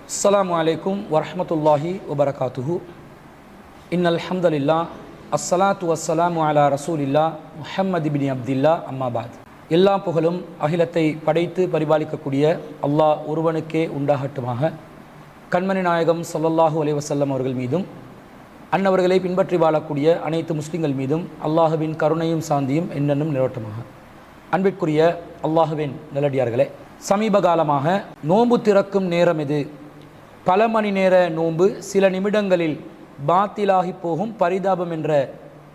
அஸ்ஸலாமு அலைக்கும் வரஹ்மத்துல்லாஹி வபரகாத்துஹு. இன்னல் ஹம்தலில்லாஹ் அஸ்ஸலாத்து வஸ்ஸலாமு அலா ரசூலில்லா முஹம்மது பின் அப்துல்லா அம்மாபாத். எல்லா புகழும் அகிலத்தை படைத்து பரிபாலிக்கக்கூடிய அல்லாஹ் ஒருவனுக்கே உண்டாகட்டுமாக. கண்மணி நாயகம் ஸல்லல்லாஹு அலைஹி வஸல்லம் அவர்கள் மீதும் அன்னவர்களை பின்பற்றி வாழக்கூடிய அனைத்து முஸ்லிம்கள் மீதும் அல்லாஹுவின் கருணையும் சாந்தியும் என்னென்னும் நிலவட்டுமாக. அன்பிற்குரிய அல்லாஹுவின் நல்லடியார்களே, சமீப காலமாக நோன்பு திறக்கும் நேரம் இது, பல மணி நேர நோன்பு சில நிமிடங்களில் பாத்திலாகி போகும் பரிதாபம் என்ற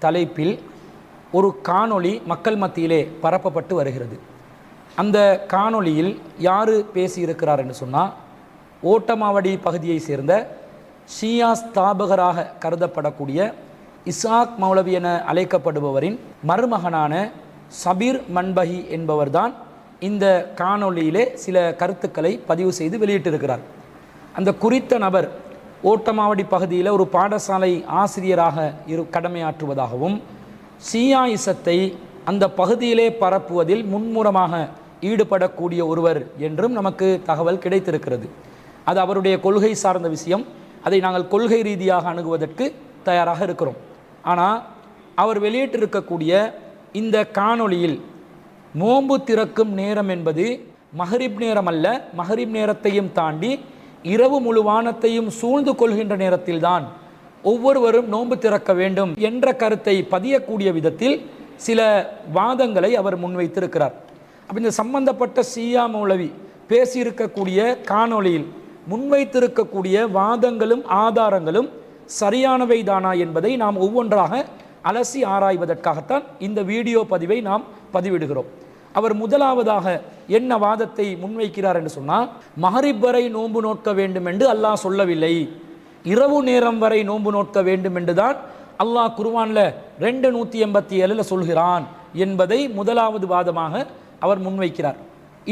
தலைப்பில் ஒரு காணொளி மக்கள் மத்தியிலே பரப்பப்பட்டு வருகிறது. அந்த காணொளியில் யார் பேசியிருக்கிறார் என்று சொன்னால், ஓட்டமாவடி பகுதியை சேர்ந்த ஷியா ஸ்தாபகராக கருதப்படக்கூடிய இசாக் மௌலவி என அழைக்கப்படுபவரின் மருமகனான சபீர் மன்பஹி என்பவர்தான் இந்த காணொளியிலே சில கருத்துக்களை பதிவு செய்து வெளியிட்டிருக்கிறார். அந்த குறித்த நபர் ஓட்டமாவடி பகுதியில் ஒரு பாடசாலை ஆசிரியராக கடமையாற்றுவதாகவும் ஷியாயிசத்தை அந்த பகுதியிலே பரப்புவதில் மும்முரமாக ஈடுபடக்கூடிய ஒருவர் என்றும் நமக்கு தகவல் கிடைத்திருக்கிறது. அது அவருடைய கொள்கை சார்ந்த விஷயம். அதை நாங்கள் கொள்கை ரீதியாக அணுகுவதற்கு தயாராக இருக்கிறோம். ஆனால் அவர் வெளியிட்டிருக்கக்கூடிய இந்த காணொளியில் நோன்பு திறக்கும் நேரம் என்பது மஹரிப் நேரம் அல்ல, மஹரிப் நேரத்தையும் தாண்டி இரவு முழு வானத்தையும் சூழ்ந்து கொள்கின்ற நேரத்தில்தான் ஒவ்வொருவரும் நோன்பு திறக்க வேண்டும் என்ற கருத்தை பதியக்கூடிய விதத்தில் சில வாதங்களை அவர் முன்வைத்திருக்கிறார். அப்போ இந்த சம்பந்தப்பட்ட ஷியா மௌலவி பேசியிருக்கக்கூடிய காணொளியில் முன்வைத்திருக்கக்கூடிய வாதங்களும் ஆதாரங்களும் சரியானவை தானா என்பதை நாம் ஒவ்வொன்றாக அலசி ஆராய்வதற்காகத்தான் இந்த வீடியோ பதிவை நாம் பதிவிடுகிறோம். அவர் முதலாவதாக என்ன வாதத்தை முன்வைக்கிறார் என்று சொன்னால், மஹரிப் வரை நோன்பு நோக்க வேண்டும் என்று அல்லாஹ் சொல்லவில்லை, இரவு நேரம் வரை நோன்பு நோக்க வேண்டும் என்றுதான் அல்லாஹ் குர்ஆனில் 287 சொல்கிறான் என்பதை முதலாவது வாதமாக அவர் முன்வைக்கிறார்.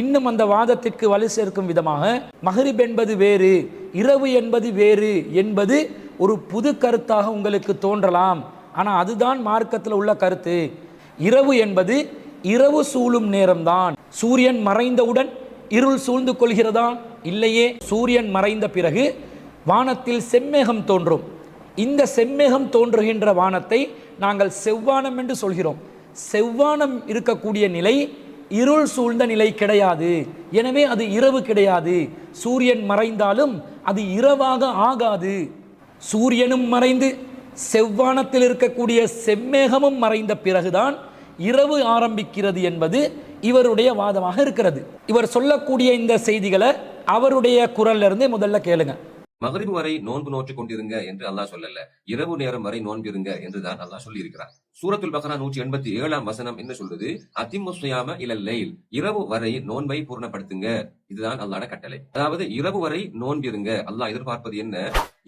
இன்னும் அந்த வாதத்திற்கு வலு சேர்க்கும் விதமாக மஹரிப் என்பது வேறு, இரவு என்பது வேறு என்பது ஒரு புது கருத்தாக உங்களுக்கு தோன்றலாம். ஆனால் அதுதான் மார்க்கத்தில் உள்ள கருத்து. இரவு என்பது இரவு சூழும் நேரம்தான். சூரியன் மறைந்தவுடன் இருள் சூழ்ந்து கொள்கிறதா? இல்லையே. சூரியன் மறைந்த பிறகு வானத்தில் செம்மேகம் தோன்றும். இந்த செம்மேகம் தோன்றுகின்ற வானத்தை நாங்கள் செவ்வானம் என்று சொல்கிறோம். செவ்வானம் இருக்கக்கூடிய நிலை இருள் சூழ்ந்த நிலை கிடையாது. எனவே அது இரவு கிடையாது. சூரியன் மறைந்தாலும் அது இரவாக ஆகாது. சூரியனும் மறைந்து செவ்வானத்தில் இருக்கக்கூடிய செம்மேகமும் மறைந்த பிறகுதான் இரவு ஆரம்பிக்கிறது என்பது இவருடைய வாதமாக இருக்கிறது. இவர் சொல்லக்கூடிய இந்த செய்திகளை அவருடைய குரல்ல இருந்தே முதல்ல கேளுங்க. மகரிபு வரை நோன்பு நோற்றுக் கொண்டிருங்க என்று அல்லாஹ் சொல்லல, இரவு நேரம் வரை நோன்பிருங்க என்றுதான் அல்லாஹ் சொல்லி இருக்கிறார். சூரத்துல் பக்ரா 187 வசனம் என்ன சொல்றது? அதிம்மு ஸியாம இலல் லைல், இரவு வரை நோன்பை பூர்ணப்படுத்துங்க. இதுதான் அல்லாஹ்வோட கட்டளை. அதாவது இரவு வரை நோன்பிருங்க. அல்லாஹ் எதிர்பார்ப்பது என்ன?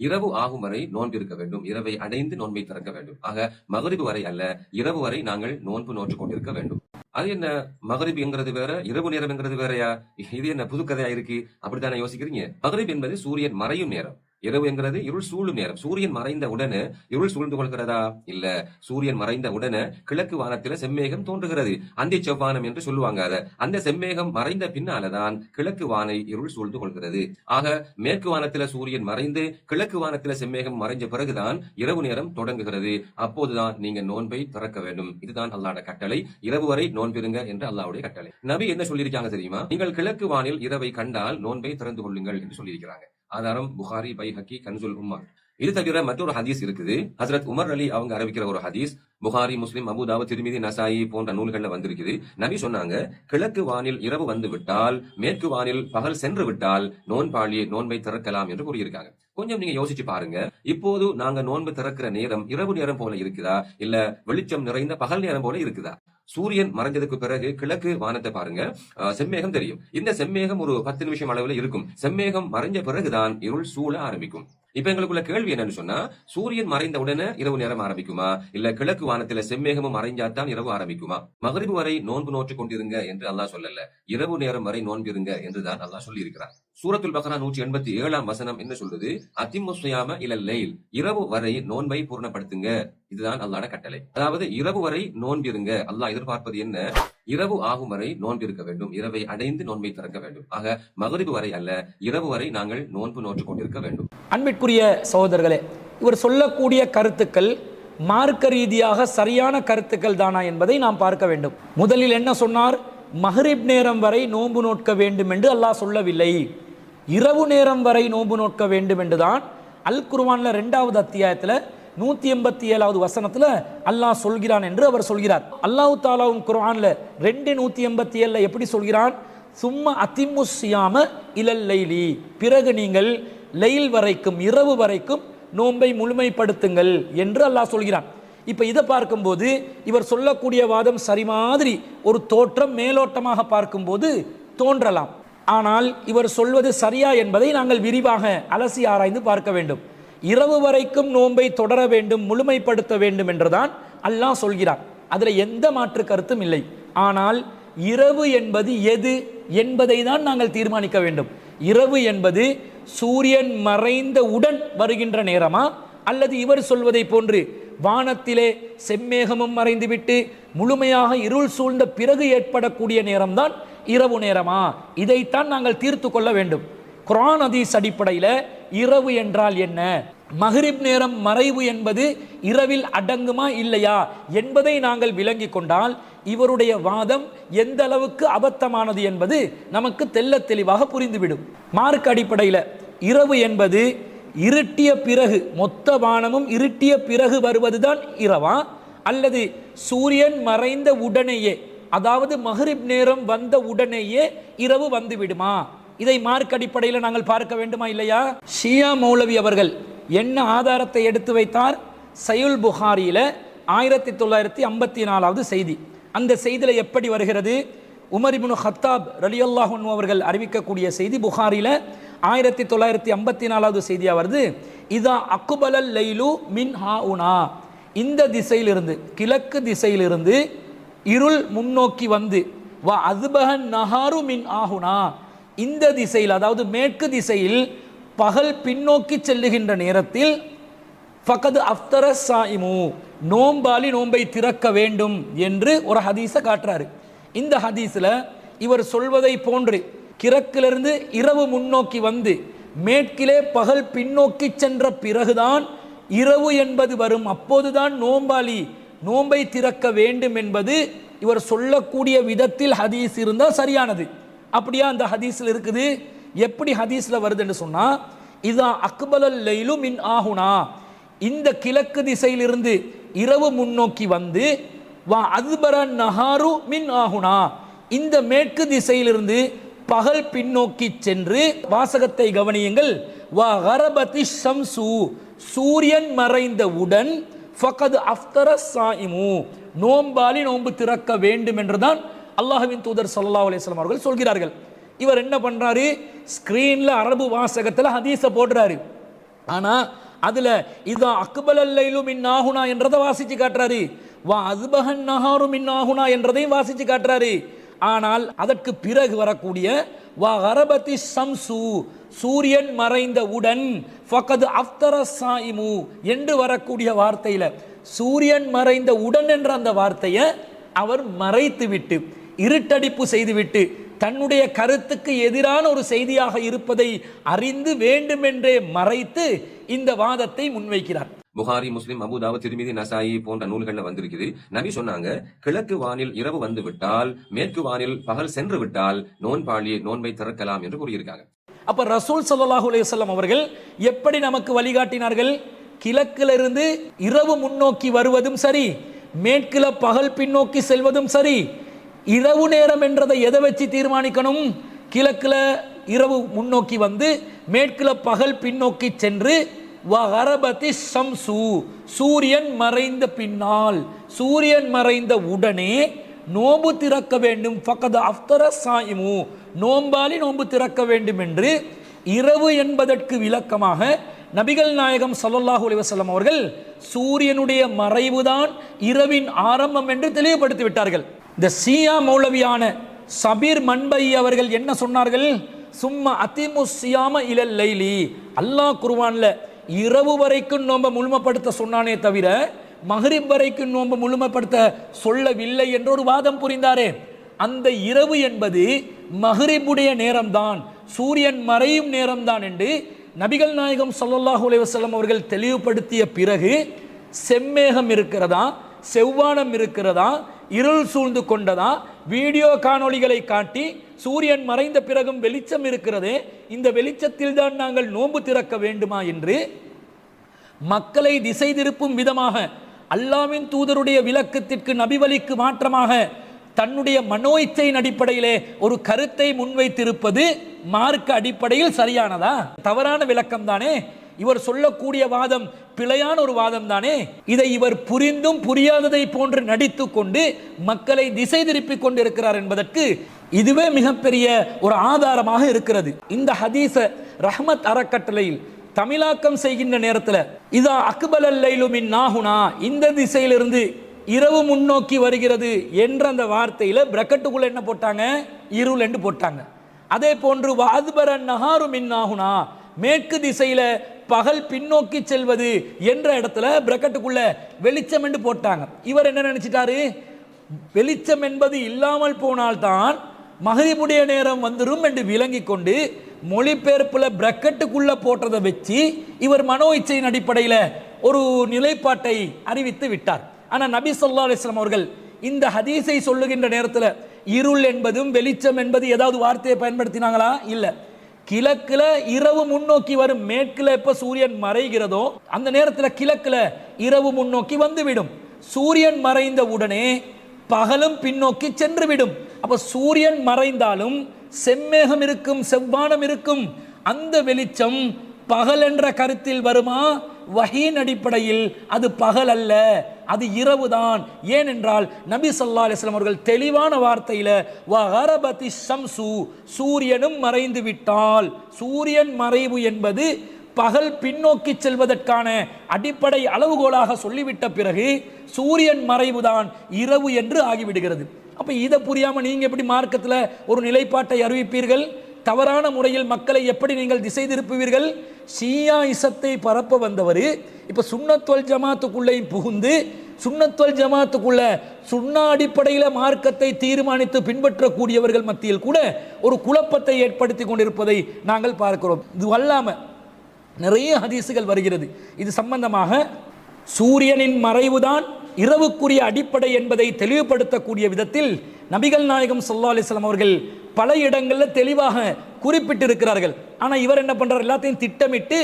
இரவு ஆகும் வரை நோன்பு இருக்க வேண்டும், இரவை அடைந்து நோன்பை திறக்க வேண்டும். ஆக மகரிபு வரை அல்ல, இரவு வரை நாங்கள் நோன்பு நோற்றுக் கொண்டிருக்க வேண்டும். அது என்ன, மகரிப் என்கிறது வேற, இரவு நேரம் என்கிறது வேறையா? இது என்ன புது கதையா இருக்கு? அப்படித்தானே யோசிக்கிறீங்க? மகரிப் என்பது சூரியன் மறையும் நேரம், இரவு என்கிறது இருள் சூழும் நேரம். சூரியன் மறைந்த உடனே இருள் சூழ்ந்து கொள்கிறதா? இல்ல. சூரியன் மறைந்த உடனே கிழக்கு வானத்தில செம்மேகம் தோன்றுகிறது. அந்தி செவ்வானம் என்று சொல்லுவாங்க. அந்த செம்மேகம் மறைந்த பின்னாலதான் கிழக்கு வானை இருள் சூழ்ந்து கொள்கிறது. ஆக மேற்கு வானத்தில சூரியன் மறைந்து கிழக்கு வானத்தில செம்மேகம் மறைஞ்ச பிறகுதான் இரவு நேரம் தொடங்குகிறது. அப்போதுதான் நீங்க நோன்பை திறக்க வேண்டும். இதுதான் அல்லாஹ்வோட கட்டளை. இரவு வரை நோன்பிருங்க என்று அல்லாஹ்வுடைய கட்டளை. நபி என்ன சொல்லியிருக்காங்க தெரியுமா? நீங்கள் கிழக்கு வானில் இரவை கண்டால் நோன்பை திறந்து கொள்ளுங்கள் என்று சொல்லியிருக்கிறாங்க. ஆதாரம் புகாரி, பைஹக்கி, கன்சுல் உம்மர். இது தவிர மற்றொரு ஹதீஸ் இருக்குது. ஹஜ்ரத் உமர் அலி அவங்க அறிவிக்கிற ஒரு ஹதீஸ் புகாரி, முஸ்லிம், அபூ தாவூத், திர்மிதி, நசாயி போன்ற நூல்கள்ல வந்திருக்குது. நபி சொன்னாங்க, கிழக்கு வானில் இரவு வந்து விட்டால், மேற்கு வானில் பகல் சென்று விட்டால் நோன்பாளி நோன்பை திறக்கலாம் என்று கூறியிருக்காங்க. கொஞ்சம் நீங்க யோசிச்சு பாருங்க. இப்போது நாங்க நோன்பு திறக்கிற நேரம் இரவு நேரம் போல இருக்குதா, இல்ல வெளிச்சம் நிறைந்த பகல் நேரம் போல இருக்குதா? சூரியன் மறைஞ்சதுக்கு பிறகு கிழக்கு வானத்தை பாருங்க, செம்மேகம் தெரியும். இந்த செம்மேகம் ஒரு 10 நிமிஷம் அளவுல இருக்கும். செம்மேகம் மறைஞ்ச பிறகுதான் இருள் சூழ ஆரம்பிக்கும். இப்ப எங்களுக்குள்ள கேள்வி என்னன்னு சொன்னா, சூரியன் மறைந்த உடனே இரவு நேரம் ஆரம்பிக்குமா, இல்ல கிழக்கு வானத்துல செம்மேகமும் மறைஞ்சாத்தான் இரவு ஆரம்பிக்குமா? மகரிபு வரை நோன்பு நோற்றுக் கொண்டிருங்க என்று அல்லாஹ் சொல்லல, இரவு நேரம் வரை நோன்பிருங்க என்றுதான் அல்லாஹ் சொல்லி இருக்கிறார். சூரத்துல் பக்ரா 187 வசனம் என்ன சொல்லுது? அதிம்மு ஸியாம இலல் லைல், இரவு வரை நோன்பை பூர்ணப்படுத்துங்க. இதுதான் அல்லாஹ்வோட கட்டளை. அதாவது இரவு வரை நோன்பிருங்க. அல்லாஹ் எதிர்பார்ப்பது என்ன? இரவு ஆகும் வரை நோன்பு இருக்க வேண்டும், இரவை அடைந்து நோன்பை திறக்க வேண்டும். ஆக மகரிபு வரை அல்ல, இரவு வரை நாங்கள் நோன்பு நோற்றுக் கொண்டிருக்க வேண்டும். அன்பிற்குரிய சகோதரர்களே, இவர் சொல்லக்கூடிய கருத்துக்கள் மார்க்க ரீதியாக சரியான கருத்துக்கள் தானா என்பதை நாம் பார்க்க வேண்டும். முதலில் என்ன சொன்னார்? மஹ்ரிப் நேரம் வரை நோன்பு நோட்க வேண்டும் என்று அல்லாஹ் சொல்லவில்லை, இரவு நேரம் வரை நோன்பு நோட்க வேண்டும் என்றுதான் அல் குர்ஆன்ல 2வது அத்தியாயத்தில் 187வது வசனத்தில் அல்லாஹ் சொல்கிறான் என்று அவர் சொல்கிறார். அல்லாஹ் தாலாவும் குர்ஆன்ல 2:187 எப்படி சொல்கிறான்? சும்மா அதிம்மு ஸியாம இலல் லைலி, பிறகு நீங்கள் லைல் வரைக்கும், இரவு வரைக்கும் நோன்பை முழுமைப்படுத்துங்கள் என்று அல்லாஹ் சொல்கிறான். இப்போ இதை பார்க்கும்போது இவர் சொல்லக்கூடிய வாதம் சரி மாதிரி ஒரு தோற்றம் மேலோட்டமாக பார்க்கும்போது தோன்றலாம். ஆனால் இவர் சொல்வது சரியா என்பதை நாங்கள் விரிவாக அலசி ஆராய்ந்து பார்க்க வேண்டும். இரவு வரைக்கும் நோன்பை தொடர வேண்டும், முழுமைப்படுத்த வேண்டும் என்றுதான் அல்லாஹ் சொல்கிறார். அதில் எந்த மாற்று கருத்தும் இல்லை. ஆனால் இரவு என்பது எது என்பதை தான் நாங்கள் தீர்மானிக்க வேண்டும். இரவு என்பது சூரியன் மறைந்தவுடன் வருகின்ற நேரமா, அல்லது இவர் சொல்வதை போன்று வானத்திலே செம்மேகமும் மறைந்துவிட்டு முழுமையாக இருள் சூழ்ந்த பிறகு ஏற்படக்கூடிய நேரம்தான் இரவு நேரமா? இதைத்தான் நாங்கள் தீர்த்து கொள்ள வேண்டும். குர்ஆன் ஹதீஸ் அடிப்படையில் இரவு என்றால் என்ன, மஹ்ரிப் நேரம் மறைவு என்பது இரவில் அடங்குமா இல்லையா என்பதை நாங்கள் விளங்கி கொண்டால் இவருடைய வாதம் எந்த அளவுக்கு அபத்தமானது என்பது நமக்கு தெள்ளத் தெளிவாக புரிந்துவிடும். மார்க் அடிப்படையில் இரவு என்பது இருட்டிய பிறகு, மொத்த வானமும் இருட்டிய பிறகு வருவதுதான் இரவா, அல்லது சூரியன் மறைந்த உடனேயே, அதாவது மஹ்ரிப் நேரம் வந்த உடனேயே இரவு வந்து விடுமா? இதை மார்க் அடிப்படையில் நாங்கள் பார்க்க வேண்டுமா இல்லையா? ஷியா மௌலவி அவர்கள் என்ன ஆதாரத்தை எடுத்து வைத்தார்? சஹீஹுல் புகாரியில் 1954வது செய்தி. அந்த செய்தியில் எப்படி வருகிறது? உமர் இப்னு ஹத்தாப் ரலியல்லாஹு அன்ஹு அவர்கள் அறிவிக்கக்கூடிய செய்தி புகாரியில் 1954வது செய்தியாக வருது. இதா அக்பலல் லைலு மின் ஹாஉனா, இந்த திசையிலிருந்து, கிழக்கு திசையிலிருந்து இருள் முன்னோக்கி வந்து, வா அஸ்பஹன் நஹாரு மின் ஆஹுனா, இந்த திசையில், அதாவது மேற்கு திசையில் பகல் பின்னோக்கி செல்லுகின்ற நேரத்தில் ஃபகத் அஃப்தர ஸாயிமு, நோம்பாளி நோன்பை திறக்க வேண்டும் என்று ஒரு ஹதீஸை காட்டுறாரு. இந்த ஹதீஸில் இவர் சொல்வதை போன்று கிழக்கிலிருந்து இரவு முன்னோக்கி வந்து மேற்கிலே பகல் பின்னோக்கி சென்ற பிறகுதான் இரவு என்பது வரும், அப்போதுதான் நோம்பாளி நோன்பை திறக்க வேண்டும் என்பது இவர் சொல்லக்கூடிய விதத்தில் ஹதீஸ் இருந்தால் சரியானது. அப்படியா அந்த ஹதீஸில் இருக்குது? எப்படி ஹதீஸில் வருது என்று சொன்னால், இதா அக்பலல் லைலு மின் ஆஹுனா, இந்த கிழக்கு திசையிலிருந்து இரவு முன்னோக்கி வந்து, வா அஸ்பர நஹாரு மின் ஆஹுனா, இந்த மேற்கு திசையிலிருந்து பகல் பின்னோக்கி சென்று, வாசகத்தை கவனியுங்கள், வா கரபதி ஷம்சு, சூரியன் மறைந்தவுடன், ஃபகத் அஃப்தர ஸாயிமு, நோம்பாளி நோன்பு திறக்க வேண்டும் என்றுதான் அல்லாஹ்வின் தூதர் ஸல்லல்லாஹு அலைஹி வஸல்லம் அவர்கள் சொல்கிறார்கள். இவர் என்ன பண்றாரு? ஸ்கிரீன்ல அரபு வாசகத்தில் ஹதீஸை போடுறாரு. ஆனா அதுல இதா அக்பலல் லைலு மின் ஆஹுனா என்றதை வாசிச்சு காட்டுறாரு, வா அஸ்பஹன் நஹாரு மின் ஆஹுனா என்றதையும் வாசிச்சு காட்டுறாரு. ஆனால் அதற்கு பிறகு வரக்கூடிய வா கரபதி ஷம்சு, சூரியன் மறைந்தவுடன், ஃபகத் அஃப்தர ஸாயிமு என்று வரக்கூடிய வார்த்தையில சூரியன் மறைந்த உடன் என்ற அந்த வார்த்தையை அவர் மறைத்து விட்டு, இருட்டடிப்பு செய்துவிட்டு, தன்னுடைய கருத்துக்கு எதிரான ஒரு செய்தியாக இருப்பதை அறிந்து வேண்டுமென்றே மறைத்து இந்த வாதத்தை முன்வைக்கிறார். புகாரி, முஸ்லிம், அபூ தாவூத், திர்மிதி, நசாயி போன்ற நூல்கள்ல வந்திருக்குது. நபி சொன்னாங்க, கிழக்கு வானில் இரவு வந்து விட்டால், மேற்கு வானில் பகல் சென்று விட்டால் நோன்பாளி நோன்பை திறக்கலாம் என்று கூறியிருக்காங்க. அப்ப ரசூல் ஸல்லல்லாஹு அலைஹி வஸல்லம் அவர்கள் எப்படி நமக்கு வழிகாட்டினார்கள்? கிழக்கிலிருந்து இரவு முன்னோக்கி வருவதும் சரி, மேற்கில பகல் பின்னோக்கி செல்வதும் சரி. இரவு நேரம் என்றதை எதை வச்சு தீர்மானிக்கணும்? கிழக்கில் இரவு முன்னோக்கி வந்து மேற்கில் பகல் பின்னோக்கி சென்று, வகரபதி ஷம்சு, சூரியன் மறைந்த பின்னால், சூரியன் மறைந்த உடனே நோன்பு திறக்க வேண்டும், ஃபகத் அஃப்தர ஸாயிமு, நோம்பாளி நோன்பு திறக்க வேண்டும் என்று இரவு என்பதற்கு விளக்கமாக நபிகள் நாயகம் ஸல்லல்லாஹு அலைஹி வஸல்லம் அவர்கள் சூரியனுடைய மறைவுதான் இரவின் ஆரம்பம் என்று தெளிவுபடுத்தி விட்டார்கள். இந்த ஷியா மௌலவியான சபீர் மன்பை அவர்கள் என்ன சொன்னார்கள்? சும்மா அதிமுஸ்ஸியாம இலல் லைலி. அல்லாஹ் குர்ஆன்ல இரவு வரைக்கும் நோன்பை முழுமைப்படுத்த சொன்னானே தவிர மஹ்ரிப் வரைக்கும் நோன்பை முழுமைப்படுத்த சொல்லவில்லை என்று ஒரு வாதம் புரிந்தாரே. அந்த இரவு என்பது மஹ்ரிபுடைய நேரம்தான், சூரியன் மறையும் நேரம்தான் என்று நபிகள் நாயகம் ஸல்லல்லாஹு அலைஹி வஸல்லம் அவர்கள் தெளிவுபடுத்திய பிறகு செம்மேகம் இருக்கிறதா, செவ்வானம் இருக்கிறதா, இருள் சூழ்ந்து கொண்டதா, வீடியோ காணொளிகளை காட்டி சூரியன் மறைந்த பிறகும் வெளிச்சம் இருக்கிறதே, இந்த வெளிச்சத்தில் தான் நாங்கள் நோன்பு திறக்க வேண்டுமா என்று மக்களை திசை திருப்பும் விதமாக அல்லாஹ்வின் தூதருடைய விளக்கத்திற்கு நபிவழிக்கு மாற்றமாக தன்னுடைய மனோ இச்சையின் அடிப்படையிலே ஒரு கருத்தை முன்வைத்திருப்பது மார்க்க அடிப்படையில் சரியானதா? தவறான விளக்கம் தானே. இவர் சொல்லக்கூடிய வாதம் பிழையான ஒரு வாதம் தானே. இதை இவர் புரிந்தும் புரியாததை போன்று நடித்து கொண்டு மக்களை திசை திருப்பிக் கொண்டிருக்கிறார் என்பதற்கு இதுவே மிகப்பெரிய ஒரு ஆதாரமாக இருக்கிறது. இந்த ஹதீஸ ரஹ்மத் அறக்கட்டளையில் தமிழாக்கம் செய்கின்ற நேரத்தில் இதா அக்பலல் லைலு மின் நாஹுனா, இந்த திசையிலிருந்து இரவு முன்னோக்கி வருகிறது என்ற அந்த வார்த்தையில பிரக்கெட்டுக்குள்ள என்ன போட்டாங்க? இருள் என்று போட்டாங்க. அதே போன்று வாதுபரன் நஹாரு மின் நாஹுனா, மேற்கு திசையில பகல் பின்னோக்கி செல்வது என்ற இடத்துல பிரக்கெட்டுக்குள்ள வெளிச்சம் என்று போட்டாங்க. இவர் என்ன நினைச்சிட்டாரு? வெளிச்சம் என்பது இல்லாமல் போனால்தான் மஹ்ரிபுடைய நேரம் வந்துடும் என்று விளங்கி கொண்டு மொழிபெயர்ப்புல பிரக்கெட்டுக்குள்ள போட்டதை வச்சு இவர் மனோ இச்சையின் அடிப்படையில் ஒரு நிலைப்பாட்டை அறிவித்து விட்டார். ஆனால் நபி ஸல்லல்லாஹு அலைஹி வஸல்லம் அவர்கள் இந்த ஹதீஸை சொல்லுகின்ற நேரத்தில் இருள் என்பதும் வெளிச்சம் என்பது ஏதாவது வார்த்தையை பயன்படுத்தினாங்களா? இல்லை. கிழக்குல இரவு முன்னோக்கி வரும், மேற்குல எப்ப சூரியன் மறைகிறதோ அந்த நேரத்தில் கிழக்குல இரவு முன்னோக்கி வந்துவிடும். சூரியன் மறைந்த உடனே பகலும் பின்னோக்கி சென்றுவிடும். அப்ப சூரியன் மறைந்தாலும் செம்மேகம் இருக்கும், செவ்வானம் இருக்கும். அந்த வெளிச்சம் பகல் என்ற கருத்தில் வருமா? வஹீன் அடிப்படையில் அது பகல் அல்ல, அது இரவுதான். ஏனென்றால் நபி ஸல்லல்லாஹு அலைஹி வஸல்லம் அவர்கள் தெளிவான வார்த்தையில வகரபதி ஷம்சு, சூரியனும் மறைந்து விட்டால், சூரியன் மறைவு என்பது பகல் பின்னோக்கி செல்வதற்கான அடிப்படை அளவுகோலாக சொல்லிவிட்ட பிறகு சூரியன் மறைவுதான் இரவு என்று ஆகிவிடுகிறது. அப்ப இதை புரியாம நீங்க எப்படி மார்க்கத்தில் ஒரு நிலைப்பாட்டை அறிவிப்பீர்கள்? தவறான முறையில் மக்களை எப்படி நீங்கள் திசை திருப்புவீர்கள்? ஷியா இசத்தை பரப்ப வந்தவர் இப்ப சுன்னத்துல் ஜமாத்துக்குள்ளேயும் புகுந்து சுன்னத்துல் ஜமாத்துக்குள்ள சுன்னா அடிப்படையில் மார்க்கத்தை தீர்மானித்து பின்பற்றக்கூடியவர்கள் மத்தியில் கூட ஒரு குழப்பத்தை ஏற்படுத்தி கொண்டிருப்பதை நாங்கள் பார்க்கிறோம். இது அல்லாம நிறைய ஹதீசுகள் வருகிறது இது சம்பந்தமாக. சூரியனின் மறைவுதான் இரவுக்குரிய அடிப்படை என்பதை தெளிவுபடுத்தக்கூடிய விதத்தில் நபிகள் நாயகம் ஸல்லல்லாஹு அலைஹி வஸல்லம் அவர்கள் பல இடங்களில் தெளிவாக குறிப்பிட்டிருக்கிறார்கள். ஆனால் இவர் என்ன பண்றார்? எல்லாத்தையும் திட்டமிட்டு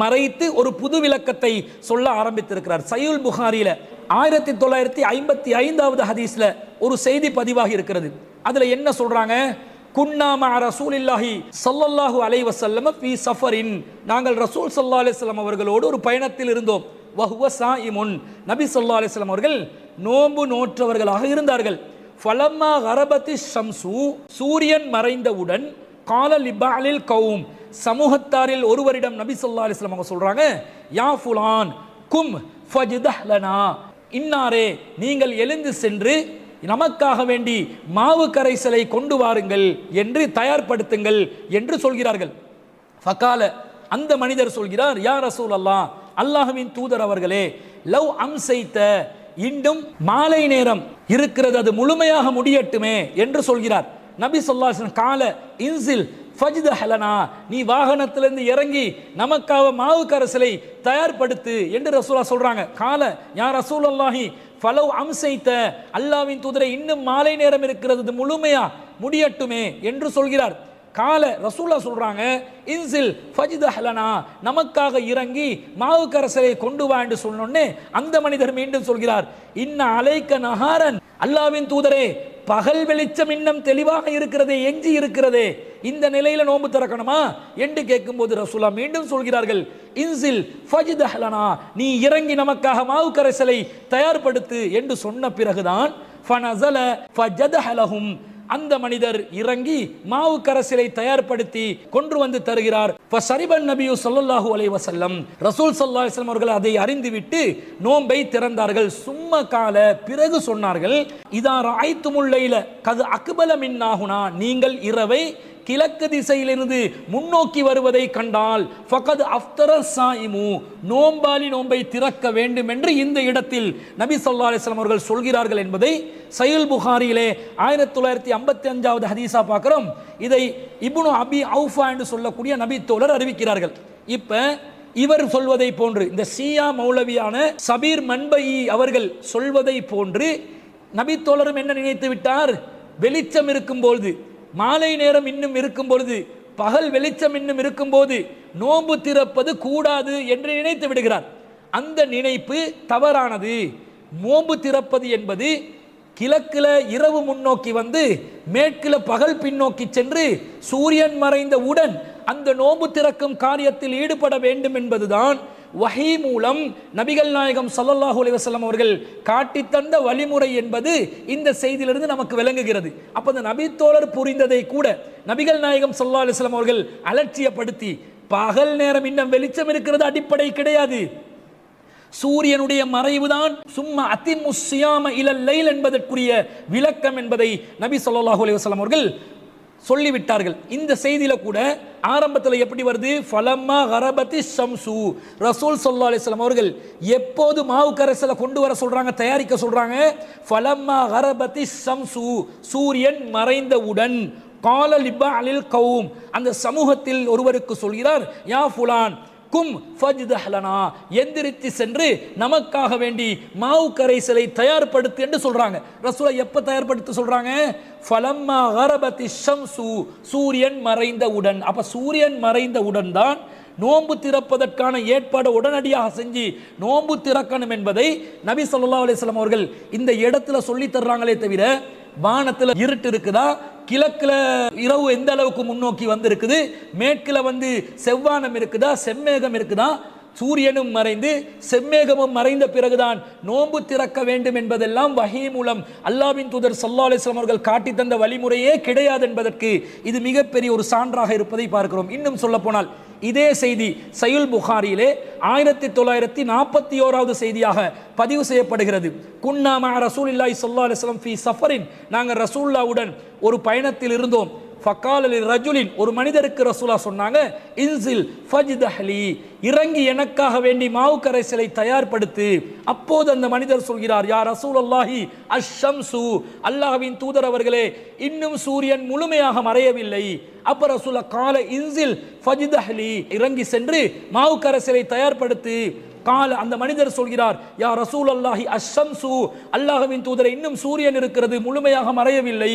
மறைத்து ஒரு புது விளக்கத்தை சொல்ல ஆரம்பித்திருக்கிறார். சஹீஹுல் புகாரியில 1955வது ஹதீஸ்ல ஒரு செய்தி பதிவாகி இருக்கிறது. அதுல என்ன சொல்றாங்க? குன்னா மஅ ரசூலில்லாஹி ஸல்லல்லாஹு அலைஹி வஸல்லம் ஃபீ ஸஃபரின், நாங்கள் ரசூல் ஸல்லல்லாஹு அலைஹி வஸல்லம் அவர்களோடு ஒரு பயணத்தில் இருந்தோம். வஹுவ ஸாயிமுன், நபி ஸல்லல்லாஹு அலைஹி வஸல்லம் அவர்கள் நோன்பு நோற்றவர்களாக இருந்தார்கள். ஃபலம்மா கரபத்தி ஷம்சு, சூரியன் மறைந்தவுடன் கால லிபாலில் கௌம், சமூகத்தாரில் ஒருவரிடம் நபி ஸல்லல்லாஹு அலைஹி வஸல்லம் அவங்க சொல்றாங்க, யா ஃபுலான் கும் ஃபஜ்தஹ் லனா, இன்னாரே நீங்கள் எழுந்து சென்று நமக்காக வேண்டி மாவு கரைசலை கொண்டு வாருங்கள் என்று தயார்படுத்துங்கள் என்று சொல்கிறார்கள். ஃபகால, அந்த மனிதர் சொல்கிறார், யா ரசூலல்லாஹ், அல்லாஹ்வின் தூதர் அவர்களே, லவ் அம்சைத்த, இன்னும் மாலை நேரம் இருக்கிறது, அது முழுமையாக முடியட்டுமே என்று சொல்கிறார். நபி ஸல்லல்லாஹு அலைஹி வஸல்லம் கால இன்சில் ஃபஜ்தஹ் லனா, நீ வாகனத்திலிருந்து இறங்கி நமக்காக மாவு கரைசலை தயார்படுத்து என்று ரசூலுல்லாஹ் சொல்றாங்க. கால யா ரசூலல்லாஹி ஃபலவ் அம்சைத்த, அல்லாஹ்வின் தூதரை இன்னும் மாலை நேரம் இருக்கிறது, அது முழுமையா முடியட்டுமே என்று சொல்கிறார். கால ரசூலுல்லாஹ் சொல்றாங்க, இன்சில் ஃபஜ்தஹ் லனா, நமக்காக இறங்கி மாவு கரைசலை கொண்டு வா என்று சொன்னோன்னே அந்த மனிதர் மீண்டும் சொல்கிறார், இன்ன அலைக்க நஹாரன், அல்லாஹ்வின் தூதரே பகல் வெளிச்சம் இன்னும் தெளிவாக இருக்கிறதே, எஞ்சி இருக்கிறதே, இந்த நிலையில நோன்பு திறக்கணுமா என்று கேட்கும்போது ரசூலுல்லாஹ் மீண்டும் சொல்கிறார்கள், இன்சில் ஃபஜ்தஹ் லனா, நீ இறங்கி நமக்காக மாவு கரைசலை தயார்படுத்து என்று சொன்ன பிறகுதான் ஃபனஸல ஃபஜதஹ லஹும், அந்த மனிதர் இறங்கி மாவு கரைசலை தயார்படுத்தி கொண்டு வந்து தருகிறார். ஃபஸரிபன் நபியு ஸல்லல்லாஹு அலைஹி வஸல்லம், ரசூல் ஸல்லல்லாஹு அலைஹி வஸல்லம் அவர்கள் அதை அறிந்துவிட்டு நோன்பை திறந்தார்கள். சும்ம கால, பிறகு சொன்னார்கள், இதா ரஅய்துமுல் லைல கத் அக்பல மின் நாஹுனா, நீங்கள் இரவை கிழக்கு திசையிலிருந்து முன்னோக்கி வருவதை கண்டால் ஃபகத் அஃப்தர ஸாயிமு, நோம்பாளி நோன்பை திறக்க வேண்டும் என்று இந்த இடத்தில் நபி ஸல்லல்லாஹு அலைஹி வஸல்லம் அவர்கள் சொல்கிறார்கள் என்பதை சஹீஹ் புகாரியிலே 1955வது ஹதீஸா பார்க்கிறோம். இதை இப்னு அபி அவுஃபா என்று சொல்லக்கூடிய நபி தோழர் அறிவிக்கிறார்கள். இப்ப இவர் சொல்வதை போன்று, இந்த ஷியா மௌலவியான சபீர் மன்பை அவர்கள் சொல்வதை போன்று நபி தோழரும் என்ன நினைத்து விட்டார்? வெளிச்சம் இருக்கும் பொழுது, மாலை நேரம் இன்னும் இருக்கும் பொழுது, பகல் வெளிச்சம் இன்னும் இருக்கும் போது நோன்பு திறப்பது கூடாது என்று நினைத்து விடுகிறார். அந்த நினைப்பு தவறானது. நோன்பு திறப்பது என்பது கிழக்கில் இரவு முன்னோக்கி வந்து மேற்கில் பகல் பின்னோக்கி சென்று சூரியன் மறைந்தவுடன் அந்த நோன்பு திறக்கும் காரியத்தில் ஈடுபட வேண்டும் என்பதுதான் வஹீ மூலம் நபிகள் நாயகம் ஸல்லல்லாஹு அலைஹி வஸல்லம் அவர்கள் காட்டித்தந்த வழிமுறை என்பது இந்த செய்தியிலிருந்து நமக்கு விளங்குகிறது. அப்ப அந்த நபி தோழர் புரிந்ததை கூட நபிகள் நாயகம் ஸல்லல்லாஹு அலைஹி வஸல்லம் அவர்கள் அலட்சியப்படுத்தி பகல் நேரம் இன்னும் வெளிச்சம் இருக்கிறது அடிப்படை கிடையாது, சூரியனுடைய மறைவுதான் சும்மா அத்திம்மு ஸியாம இலல் லைல் என்பதற்குரிய விளக்கம் என்பதை நபி ஸல்லல்லாஹு அலைஹி வஸல்லம் அவர்கள் சொல்லிவிட்டார்கள். இந்த செய்தியில கூட ஆரம்பத்தில் எப்படி வருது? ஃபலம்மா கரபத்தி ஷம்சு, ரசூல் ஸல்லல்லாஹு அலைஹி வஸல்லம் அவர்கள் எப்போது மாவு கரைசலை கொண்டு வர சொல்றாங்க, தயாரிக்க சொல்றாங்க? ஃபலம்மா கரபத்தி ஷம்சு, சூரியன் மறைந்தவுடன், கால லிபஅலில் கௌம், அந்த சமூகத்தில் ஒருவருக்கு சொல்கிறார், யா ஃபுலான் கும் ஃபஜ்தஹ்லனா, எந்திரித்து சென்று நமக்காக வேண்டி மாவு கரைசலை தயார்படுத்து என்று சொல்றாங்க. ரசூலை எப்ப தயார்படுத்த சொல்றாங்க? ஃபலம்மா கரபத்தி ஷம்சு, சூரியன் மறைந்தவுடன். அப்ப சூரியன் மறைந்தவுடன் தான் நோன்பு திறப்பதற்கான ஏற்பாடு உடனடியாக செஞ்சு நோன்பு திறக்கணும் என்பதை நபி ஸல்லல்லாஹு அலைஹி வஸல்லம் அவர்கள் இந்த இடத்துல சொல்லி தர்றாங்களே தவிர, வானத்தில் இருட்டு இருக்குதா, கிழக்கில் இரவு எந்த அளவுக்கு முன்னோக்கி வந்து இருக்குது, மேற்கில் வந்து செவ்வானம் இருக்குதா, செம்மேகம் இருக்குதா, சூரியனும் மறைந்து செம்மேகமும் மறைந்த பிறகுதான் நோன்பு திறக்க வேண்டும் என்பதெல்லாம் வஹீ மூலம் அல்லாஹ்வின் தூதர் ஸல்லல்லாஹு அலைஹி வஸல்லம் அவர்கள் காட்டி தந்த வழிமுறையே கிடையாது என்பதற்கு இது மிகப்பெரிய ஒரு சான்றாக இருப்பதை பார்க்கிறோம். இன்னும் சொல்ல போனால் இதே செய்தி சஹீஹ் புகாரியிலே 1941வது செய்தியாக பதிவு செய்யப்படுகிறது. குன்னா மஅ ரசூலில்லாஹி ஸல்லல்லாஹு அலைஹி வஸல்லம் ஃபீ சஃபரின், நாங்கள் ரசூலுல்லாஹ்வுடன் ஒரு பயணத்தில் இருந்தோம். ஃபகால லிரஜுலின், ஒரு மனிதருக்கு ரசூலா சொன்னாங்க, இன்சில் ஃபஜ்தஹ்லி, இறங்கி எனக்காக வேண்டி மாவு கரைசலை தயார்படுத்து. அப்போது அந்த மனிதர் சொல்கிறார், யா ரசூலல்லாஹி அஷ்ஷம்சு, அல்லாஹ்வின் தூதர் அவர்களே, இன்னும் சூரியன் முழுமையாக மறையவில்லை. அப்ப ரசூலா கால இன்சில் ஃபஜ்தஹ்லி, இறங்கி சென்று மாவு கரைசலை தயார்படுத்து. கால, அந்த மனிதர் சொல்கிறார், யா ரசூலல்லாஹி அஷ்ஷம்சு, அல்லாஹ்வின் தூதரை, இன்னும் சூரியன் இருக்கிறது, முழுமையாக மறையவில்லை.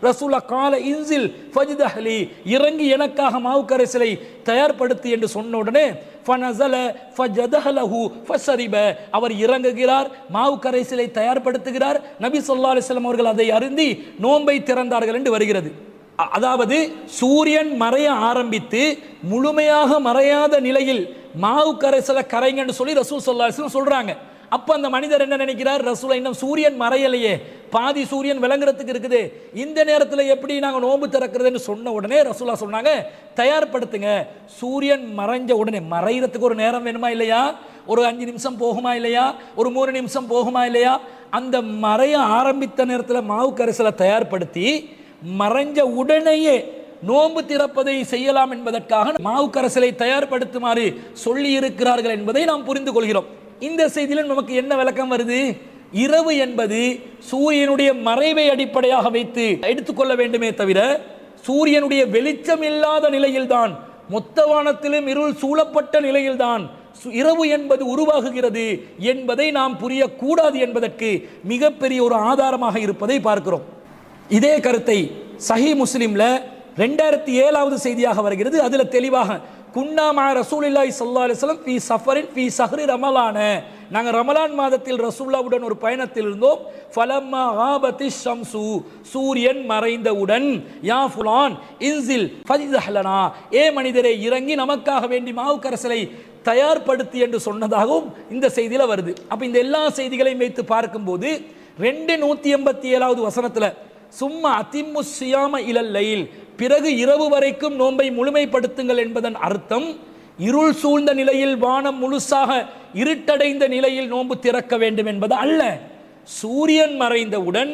ரசூலா கால இன்சில் ஃபஜ்தஹ்லி, இறங்கி எனக்காக மாவு கரைசலை தயார்படுத்து என்று சொன்ன உடனே ஃபனஸல ஃபஜதஹலஹு ஃபஷரிப, அவர் இறங்குகிறார், மாவு கரைசலை தயார்படுத்துகிறார். நபி ஸல்லல்லாஹு அலைஹி வஸல்லம் அவர்கள் அதை அருந்தி நோன்பை திறந்தார்கள் என்று வருகிறது. அதாவது சூரியன் மறைய ஆரம்பித்து முழுமையாக மறையாத நிலையில் மாவு கரைசலை கரைங்கன்னு சொல்லி ரசூல் ஸல்லல்லாஹு அலைஹி வஸல்லம் சொல்றாங்க. அப்ப அந்த மனிதர் என்ன நினைக்கிறார்? ரசூலை, இன்னும் சூரியன் மறையலையே, பாதி சூரியன் விளங்குறதுக்கு இருக்குது, இந்த நேரத்தில் எப்படி நாங்கள் நோன்பு திறக்கிறதுன்னு சொன்ன உடனே ரசூலா சொன்னாங்க, தயார்படுத்துங்க. சூரியன் மறைஞ்ச உடனே, மறைகிறதுக்கு ஒரு நேரம் வேணுமா இல்லையா? ஒரு 5 நிமிஷம் போகுமா இல்லையா? ஒரு 3 நிமிஷம் போகுமா இல்லையா? அந்த மறைய ஆரம்பித்த நேரத்தில் மாவு கரைசலை தயார்படுத்தி மறைஞ்ச உடனேயே நோன்பு திறப்பதை செய்யலாம் என்பதற்காக மாவு கரைசலை தயார்படுத்துமாறு சொல்லி இருக்கிறார்கள் என்பதை நாம் புரிந்து கொள்கிறோம். இந்த செய்தியில் நமக்கு என்ன விளக்கம் வருது? இரவு என்பது சூரியனுடைய மறைவை அடிப்படையாக வைத்து எடுத்துக்கொள்ள வேண்டுமே தவிர, சூரியனுடைய வெளிச்சம் இல்லாத நிலையில்தான், மொத்த வானத்திலும் இருள் சூழப்பட்ட நிலையில்தான் இரவு என்பது உருவாகுகிறது என்பதை நாம் புரியக்கூடாது என்பதற்கு மிகப்பெரிய ஒரு ஆதாரமாக இருப்பதை பார்க்கிறோம். இதே கருத்தை சஹீஹ் முஸ்லிம்ல 2007வது செய்தியாக வருகிறது. அதுல தெளிவாக, குன்னா மஅ ரசூலில்லாஹி ஸல்லல்லாஹு அலைஹி வஸல்லம் ஃபீ சஃபரின் ஃபீ ஷஹ்ரி ரமலான, நாங்கள் ரமலான் மாதத்தில் ரசூலுல்லாஹ்வுடன் ஒரு பயணத்தில் இருந்தோம். ஃபலம்மா காபத்தி ஷம்சு, சூரியன் மறைந்தவுடன், யா ஃபுலான் இன்சில் ஃபஜ்தஹ்லனா, ஏ மனிதரே, இறங்கி நமக்காக வேண்டி மாவு கரைசலை தயார்படுத்தி என்று சொன்னதாகவும் இந்த செய்தியில வருது. அப்ப இந்த எல்லா செய்திகளையும் வைத்து பார்க்கும்போது 287வது வசனத்துல சும்மா அதிம்மு ஸியாம இலல் லைல், பிறகு இரவு வரைக்கும் நோன்பை முழுமைப்படுத்துங்கள் என்பதன் அர்த்தம் இருள் சூழ்ந்த நிலையில், வானம் முழுசாக இருட்டடைந்த நிலையில் நோன்பு திறக்க வேண்டும் என்பது அல்ல. சூரியன் மறைந்தவுடன்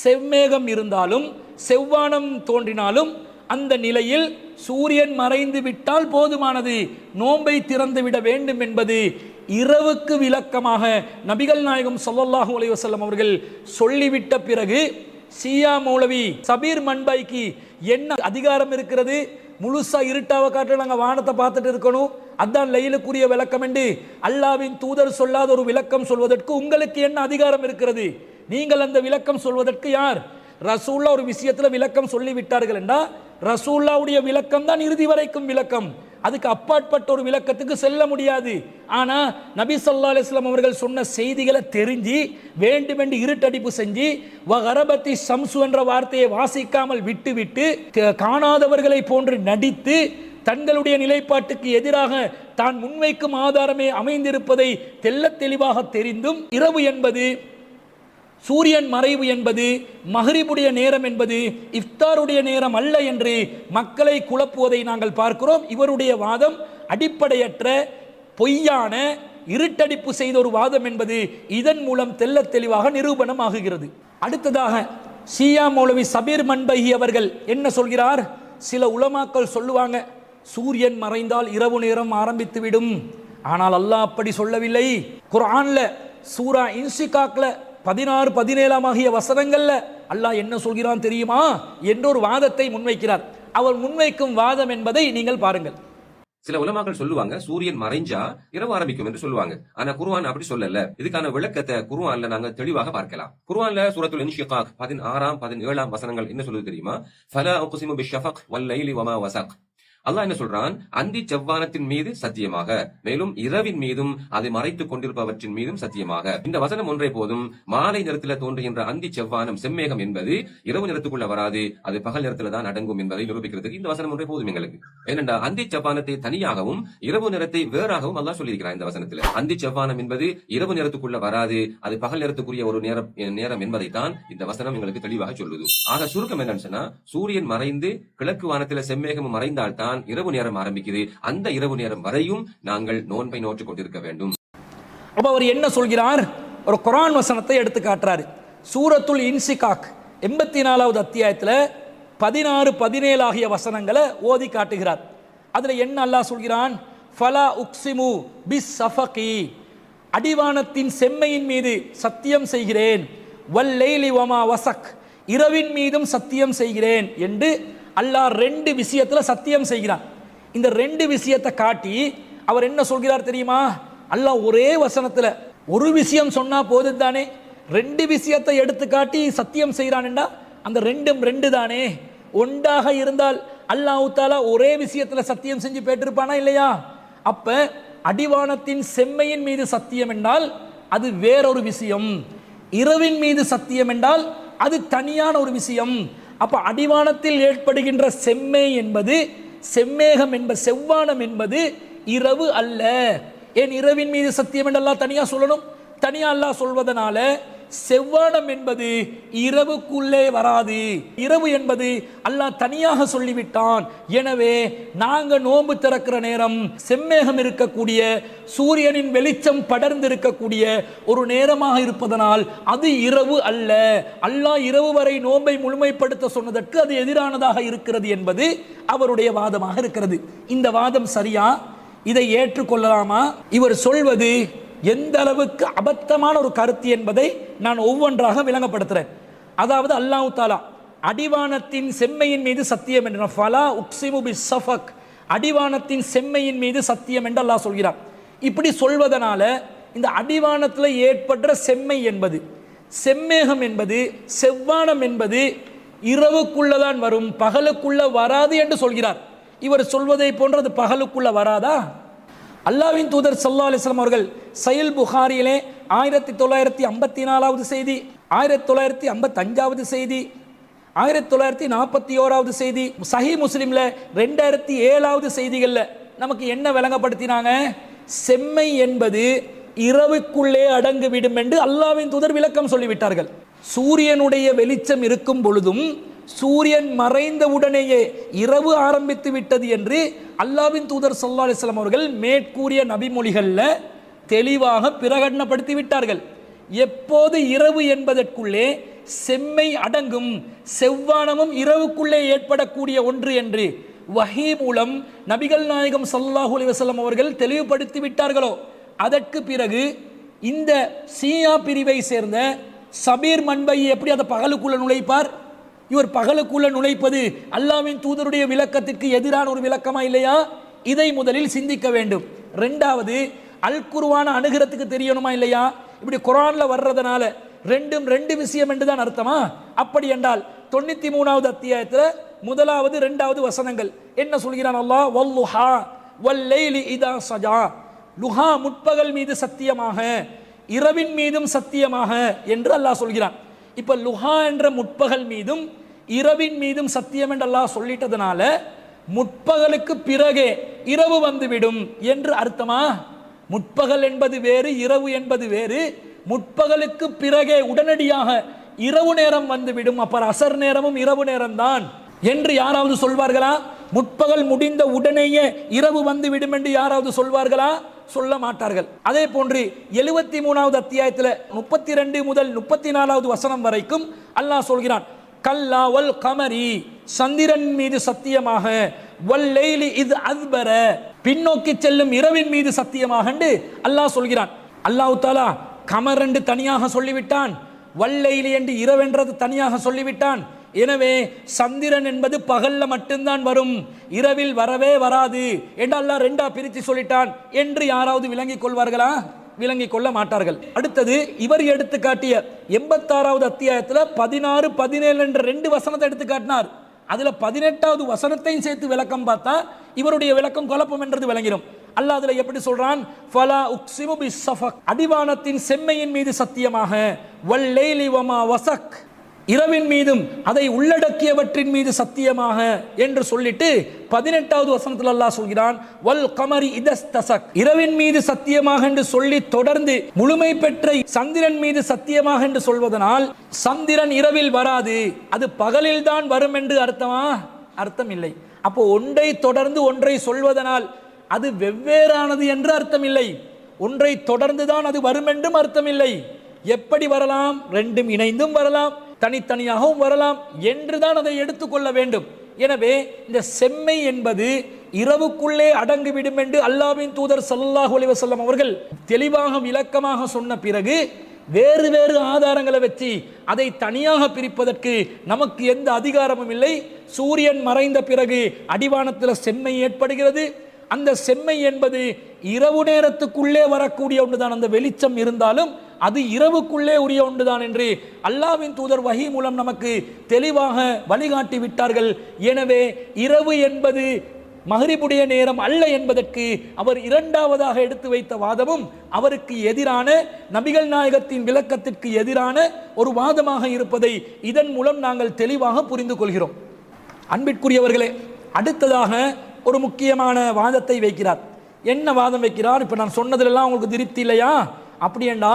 செவ்மேகம் இருந்தாலும் செவ்வானம் தோன்றினாலும் அந்த நிலையில் சூரியன் மறைந்து விட்டால் போதுமானது, நோன்பை திறந்து விட வேண்டும் என்பது இரவுக்கு விளக்கமாக நபிகள் நாயகம் ஸல்லல்லாஹு அலைஹி வஸல்லம் அவர்கள் சொல்லிவிட்ட பிறகு ஷியா மௌலவி சபீர் மண்பாய்க்கு என்ன அதிகாரம் இருக்கிறது? முழுசா இருட்டாவை காட்ட நாங்கள் வானத்தை பார்த்துட்டு இருக்கணும், அதான் லைலுக்குரிய விளக்கம் என்று அல்லாவின் தூதர் சொல்லாத ஒரு விளக்கம் சொல்வதற்கு உங்களுக்கு என்ன அதிகாரம் இருக்கிறது? நீங்கள் அந்த விளக்கம் சொல்வதற்கு யார்? ரசூல்லா ஒரு விஷயத்துல விளக்கம் சொல்லிவிட்டார்கள் என்றால் ரசூல்லாவுடைய விளக்கம் தான் இறுதி வரைக்கும் விளக்கம், அதுக்கு அப்பாற்பட்ட ஒரு விளக்கத்துக்கு செல்ல முடியாது. ஆனா நபி ஸல்லல்லாஹு அலைஹி வஸல்லம் அவர்கள் சொன்ன செய்திகளை தெரிஞ்சு வேண்டுமென்று இருட்டடிப்பு செஞ்சு வகரபத்தி ஷம்சு என்ற வார்த்தையை வாசிக்காமல் விட்டு காணாதவர்களை போன்று நடித்து தங்களுடைய நிலைப்பாட்டுக்கு எதிராக தான் முன்வைக்கும் ஆதாரமே அமைந்திருப்பதை தெள்ளத் தெளிவாக தெரிந்தும் இரவு என்பது, சூரியன் மறைவு என்பது, மஹ்ரிபுடைய நேரம் என்பது இஃப்தாருடைய நேரம் அல்ல என்று மக்களை குழப்புவதை நாங்கள் பார்க்கிறோம். இவருடைய வாதம் அடிப்படையற்ற பொய்யான இருட்டடிப்பு செய்த ஒரு வாதம் என்பது இதன் மூலம் தெள்ளத் தெளிவாக நிரூபணம் ஆகுகிறது. அடுத்ததாக ஷியா மௌலவி சபீர் மண்பஹி அவர்கள் என்ன சொல்கிறார்? சில உலமாக்கள் சொல்லுவாங்க சூரியன் மறைந்தால் இரவு நேரம் ஆரம்பித்து விடும், ஆனால் அல்லாஹ் அப்படி சொல்லவில்லை. குர்ஆன்ல சூரா இன்ஷிகாக்ல 16, 17 ஆகிய வசனங்கள்ல அல்லாஹ் என்ன சொல்கிறான் தெரியுமா என்ற ஒரு வாதத்தை முன்வைக்கிறார். அவர் முன்வைக்கும் வாதம் என்பதை நீங்கள் பாருங்கள். சில உலமாக்கள் சொல்லுவாங்க சூரியன் மறைஞ்சா இரவு ஆரம்பிக்கும் என்று சொல்லுவாங்க. ஆனா குர்ஆன் அப்படி சொல்லல. இதுக்கான விளக்கத்தை குர்ஆன்ல நாங்க தெளிவாக பார்க்கலாம். குர்ஆன்ல சூரத்துல் இன்ஷிகாக் 16, 17 வசனங்கள் என்ன சொல்லுது தெரியுமா? ஃபலா உக்ஸிமு பிஷ்ஷஃபக் வல் லைலி வமா வஸக். அல்லாஹ் என்ன சொல்றான்? அந்தி செவ்வானத்தின் மீது சத்தியமாக, மேலும் இரவின் மீதும் அதை மறைத்துக் கொண்டிருப்பவற்றின் மீதும் சத்தியமாக. இந்த வசனம் ஒன்றே போதும். மாலை நேரத்தில் தோன்றுகின்ற அந்தி செவ்வானம் செம்மேகம் என்பது இரவு நேரத்துக்குள்ள வராது, அது பகல் நேரத்துல தான் அடங்கும் என்பதை நிரூபிக்கிறதுக்கு இந்த வசனம் ஒன்றே போதும் எங்களுக்கு. ஏனென்றா அந்தி செவ்வானத்தை தனியாகவும் இரவு நேரத்தை வேறாகவும் அல்லாஹ் சொல்லியிருக்கிறான் இந்த வசனத்துல. அந்தி செவ்வானம் என்பது இரவு நேரத்துக்குள்ள வராது, அது பகல் நேரத்துக்குரிய ஒரு நேரம் என்பதைத்தான் இந்த வசனம் எங்களுக்கு தெளிவாக சொல்லுது. ஆக சுருக்கம் என்னன்னு சொன்னா, சூரியன் மறைந்து கிழக்கு வானத்துல செம்மேகமும் மறைந்தால்தான் இரவு நேரம் ஆரம்பிக்குது. அந்த இரவு நேரம் வரையும் நாங்கள் நோன்பை நோற்றுக் கொண்டிருக்க வேண்டும். அப்ப அவர் என்ன சொல்கிறார்? ஒரு குர்ஆன் வசனத்தை எடுத்து காட்டுறாரு. சூரத்துல் இன்ஷிகாக் 84வது அத்தியாயத்துல 16, 17 ஆகிய வசனங்களை ஓதி காட்டுகிறார். அதுல என்ன அல்லாஹ் சொல்கிறான்? ஃபலா உக்ஸிமு பிஸ்ஸஃபகி, அடிவானத்தின் செம்மையின் மீது சத்தியம் செய்கிறேன், வல் லைலி வமா வஸக், இரவின் மீதும் சத்தியம் செய்கிறேன் என்று அல்லாஹ் 2 விஷயத்துல சத்தியம் செய்கிறான். இந்த 2 விஷயத்தை காட்டி அவர் என்ன சொல்கிறார் தெரியுமா? அல்லாஹ் ஒரே வசனத்துல ஒரு விஷயம் சொன்னா போதும் தானே, 2 விஷயத்தை எடுத்து காட்டி சத்தியம் செய்கிறான்டா அந்த 2ம் 2 தானே. ஒன்றாக இருந்தால் அல்லாஹ் தஆலா ஒரே விஷயத்துல சத்தியம் செஞ்சு போட்டிருப்பானா இல்லையா? அப்ப அடிவானத்தின் செம்மையின் மீது சத்தியம் என்றால் அது வேறொரு விஷயம், இரவின் மீது சத்தியம் என்றால் அது தனியான ஒரு விஷயம். அப்ப அடிவானத்தில் ஏற்படுகின்ற செம்மை என்பது, செம்மேகம் என்பது, செவ்வானம் என்பது இரவு அல்ல. ஏன் இரவின் மீது சத்தியம் என்று அல்லாஹ் தனியா சொல்லணும்? தனியா அல்லாஹ் சொல்வதனால செவ்வானம் என்பது இரவுக்குள்ளே வராது, இரவு என்பது அல்லாஹ் தனியாக சொல்லிவிட்டான். எனவே நாங்க நோன்பு திறக்கிற நேரம் செம்மேகம் இருக்கக்கூடிய, சூரியனின் வெளிச்சம் படர்ந்து இருக்கக்கூடிய ஒரு நேரமாக இருப்பதனால் அது இரவு அல்ல. அல்லாஹ் இரவு வரை நோன்பை முழுமைப்படுத்த சொன்னதற்கு அது எதிரானதாக இருக்கிறது என்பது அவருடைய வாதமாக இருக்கிறது. இந்த வாதம் சரியா? இதை ஏற்றுக்கொள்ளலாமா? இவர் சொல்வது எந்த அளவுக்கு அபத்தமான ஒரு கருத்து என்பதை நான் ஒவ்வொன்றாக விளங்கப்படுத்துறேன். அதாவது அல்லாஹ் தஆலா அடிவானத்தின் செம்மையின் மீது சத்தியம் என்ற ஃபலா உக்ஸிமு பிஸ்ஸஃபக், அடிவானத்தின் செம்மையின் மீது சத்தியம் என்று அல்லாஹ் சொல்கிறார். இப்படி சொல்வதனால இந்த அடிவானத்தில் ஏற்படுற செம்மை என்பது, செம்மேகம் என்பது, செவ்வானம் என்பது இரவுக்குள்ளதான் வரும், பகலுக்குள்ள வராது என்று சொல்கிறார். இவர் சொல்வதை போன்றது பகலுக்குள்ள வராதா? அல்லாஹ்வின் தூதர் ஸல்லல்லாஹு அலைஹி வஸல்லம் அவர்கள் சஹீஹ் புகாரியிலே 1954வது செய்தி, 1955வது செய்தி, 1941வது செய்தி, சஹீஹ் முஸ்லிம்ல 2007வது செய்திகள்ல நமக்கு என்ன விளங்கப்படுத்தினாங்க? செம்மை என்பது இரவுக்குள்ளே அடங்கிவிடும் என்று அல்லாஹ்வின் தூதர் விளக்கம் சொல்லிவிட்டார்கள். சூரியனுடைய வெளிச்சம் இருக்கும் பொழுதும் சூரியன் மறைந்த உடனேயே இரவு ஆரம்பித்து விட்டது என்று அல்லாஹ்வின் தூதர் ஸல்லல்லாஹு அலைஹி வஸல்லம் அவர்கள் மேற்கூறிய நபிமொழிகள்ல தெளிவாக பிரகடனப்படுத்தி விட்டார்கள். எப்போது இரவு என்பதற்குள்ளே செம்மை அடங்கும், செவ்வானமும் இரவுக்குள்ளே ஏற்படக்கூடிய ஒன்று என்று வஹீ மூலம் நபிகள் நாயகம் ஸல்லல்லாஹு அலைஹி வஸல்லம் அவர்கள் தெளிவுபடுத்தி விட்டார்களோ, அதற்கு பிறகு இந்த ஷியா பிரிவை சேர்ந்த சபீர் மன்பை எப்படி அந்த பகலுக்குள்ள நுழைப்பார்? இவர் பகலுக்குள்ள நுழைப்பது அல்லாஹ்வின் தூதருடைய விளக்கத்திற்கு எதிரான ஒரு விளக்கமா இல்லையா? இதை முதலில் சிந்திக்க வேண்டும். ரெண்டாவது, அல் குர்ஆனை அணுகிறதுக்கு தெரியணுமா இல்லையா? இப்படி குர்ஆன்ல வர்றதுனால ரெண்டும் ரெண்டு விஷயம் என்றுதான் அர்த்தமா? அப்படி என்றால் 93வது அத்தியாயத்தில் முதலாவது இரண்டாவது வசனங்கள் என்ன சொல்கிறான் அல்லாஹ்? வல்லுஹா வல்லைலி இதா சஜா, லுஹா முற்பகல் மீது சத்தியமாக, இரவின் மீதும் சத்தியமாக என்று அல்லாஹ் சொல்கிறான். இப்ப லுஹா என்ற முற்பகல் மீதும் இரவின் மீதும் சத்தியம் என்று அல்லாஹ் சொல்லிட்டதுனால முற்பகலுக்கு பிறகே இரவு வந்துவிடும் என்று அர்த்தமா? முற்பகல் என்பது வேறு, இரவு என்பது வேறு. முற்பகலுக்கு பிறகே உடனடியாக இரவு நேரம் வந்துவிடும், அப்ப அசர் நேரமும் இரவு நேரம் தான் என்று யாராவது சொல்வார்களா? முற்பகல் முடிந்த உடனேயே இரவு வந்துவிடும் என்று யாராவது சொல்வார்களா? சொல்ல மாட்டார்கள். அதே போன்று 73வது அத்தியாயத்தில் 32 முதல் 34வது வசனம் வரைக்கும் அல்லாஹ் சொல்கிறான், கல்லா வல் கமரி, சந்திரன் மீது சத்தியமாக, வல்லைலி இது அத்பர, பின்னோக்கி செல்லும் இரவின் மீது சத்தியமாக என்று அல்லாஹ் சொல்கிறான். அல்லாஹ் தஆலா கமர் என்று தனியாக சொல்லிவிட்டான், வல்லைலி என்று இரவென்றது தனியாக சொல்லிவிட்டான். எனவே சந்திரன் என்பது பகல்ல மட்டும்தான் வரும், இரவில் வரவே வராது என்று அல்லாஹ் ரெண்டா பிரித்து சொல்லிட்டான் என்று யாராவது விளங்கிக் கொள்வார்களா? விளங்கிக் கொள்ள மாட்டார்கள். அடுத்தது, இவர் எடுத்து காட்டிய 86வது அத்தியாயத்தில் 16, 17 என்ற 2 வசனத்தை எடுத்து காட்டினார். அதுல 18வது வசனத்தையும் சேர்த்து விளக்கம் பார்த்தா இவருடைய விளக்கம் குழப்பம் என்றது விளங்கிடும். அல்லாஹ் அதுல எப்படி சொல்றான்? ஃபலா உக்ஸிமு பிஸ்ஸஃபக், அடிவானத்தின் செம்மையின் மீது சத்தியமாக, வல்லைலி வமா வஸக், இரவின் மீதும் அதை உள்ளடக்கியவற்றின் மீது சத்தியமாக என்று சொல்லிட்டு 18வது வசனத்தில் அல்லாஹ் சொல்கிறான், வல் கமரி இதஸ்தசக், இரவின் மீது சத்தியமாக என்று சொல்லி தொடர்ந்து முழுமை பெற்ற சந்திரன் மீது சத்தியமாக என்று சொல்வதனால் சந்திரன் இரவில் வராது, அது பகலில் தான் வரும் என்று அர்த்தமா? அர்த்தம் இல்லை. அப்போ ஒன்றை தொடர்ந்து ஒன்றை சொல்வதனால் அது வெவ்வேறானது என்று அர்த்தம் இல்லை. ஒன்றை தொடர்ந்துதான் அது வரும் என்றும் அர்த்தம் இல்லை. எப்படி வரலாம்? ரெண்டும் இணைந்தும் வரலாம், தனித்தனியாகவும் வரலாம் என்றுதான் அதை எடுத்துக்கொள்ள வேண்டும். எனவே இந்த செம்மை என்பது இரவுக்குள்ளே அடங்கிவிடும் என்று அல்லாஹ்வின் தூதர் ஸல்லல்லாஹு அலைஹி வஸல்லம் அவர்கள் தெளிவாக விளக்கமாக சொன்ன பிறகு வேறு வேறு ஆதாரங்களை வச்சு அதை தனியாக பிரிப்பதற்கு நமக்கு எந்த அதிகாரமும் இல்லை. சூரியன் மறைந்த பிறகு அடிவானத்தில் செம்மை ஏற்படுகிறது. அந்த செம்மை என்பது இரவு நேரத்துக்குள்ளே வரக்கூடிய ஒன்றுதான். அந்த வெளிச்சம் இருந்தாலும் அது இரவுக்குள்ளே உரிய ஒன்றுதான் என்று அல்லாஹ்வின் தூதர் வஹி மூலம் நமக்கு தெளிவாக வழிகாட்டி விட்டார்கள். எனவே இரவு என்பது மஹ்ரிபுடைய நேரம் அல்ல என்பதற்கு அவர் இரண்டாவதாக எடுத்து வைத்த வாதமும் அவருக்கு எதிரான, நபிகள் நாயகத்தின் விளக்கத்திற்கு எதிரான ஒரு வாதமாக இருப்பதை இதன் மூலம் நாங்கள் தெளிவாக புரிந்து கொள்கிறோம். அன்பிற்குரியவர்களே, அடுத்ததாக ஒரு முக்கியமான வாதத்தை வைக்கிறார். என்ன வாதம் வைக்கிறார்? இப்போ நான் சொன்னதுலாம் உங்களுக்கு திருப்தி இல்லையா? அப்படியேண்டா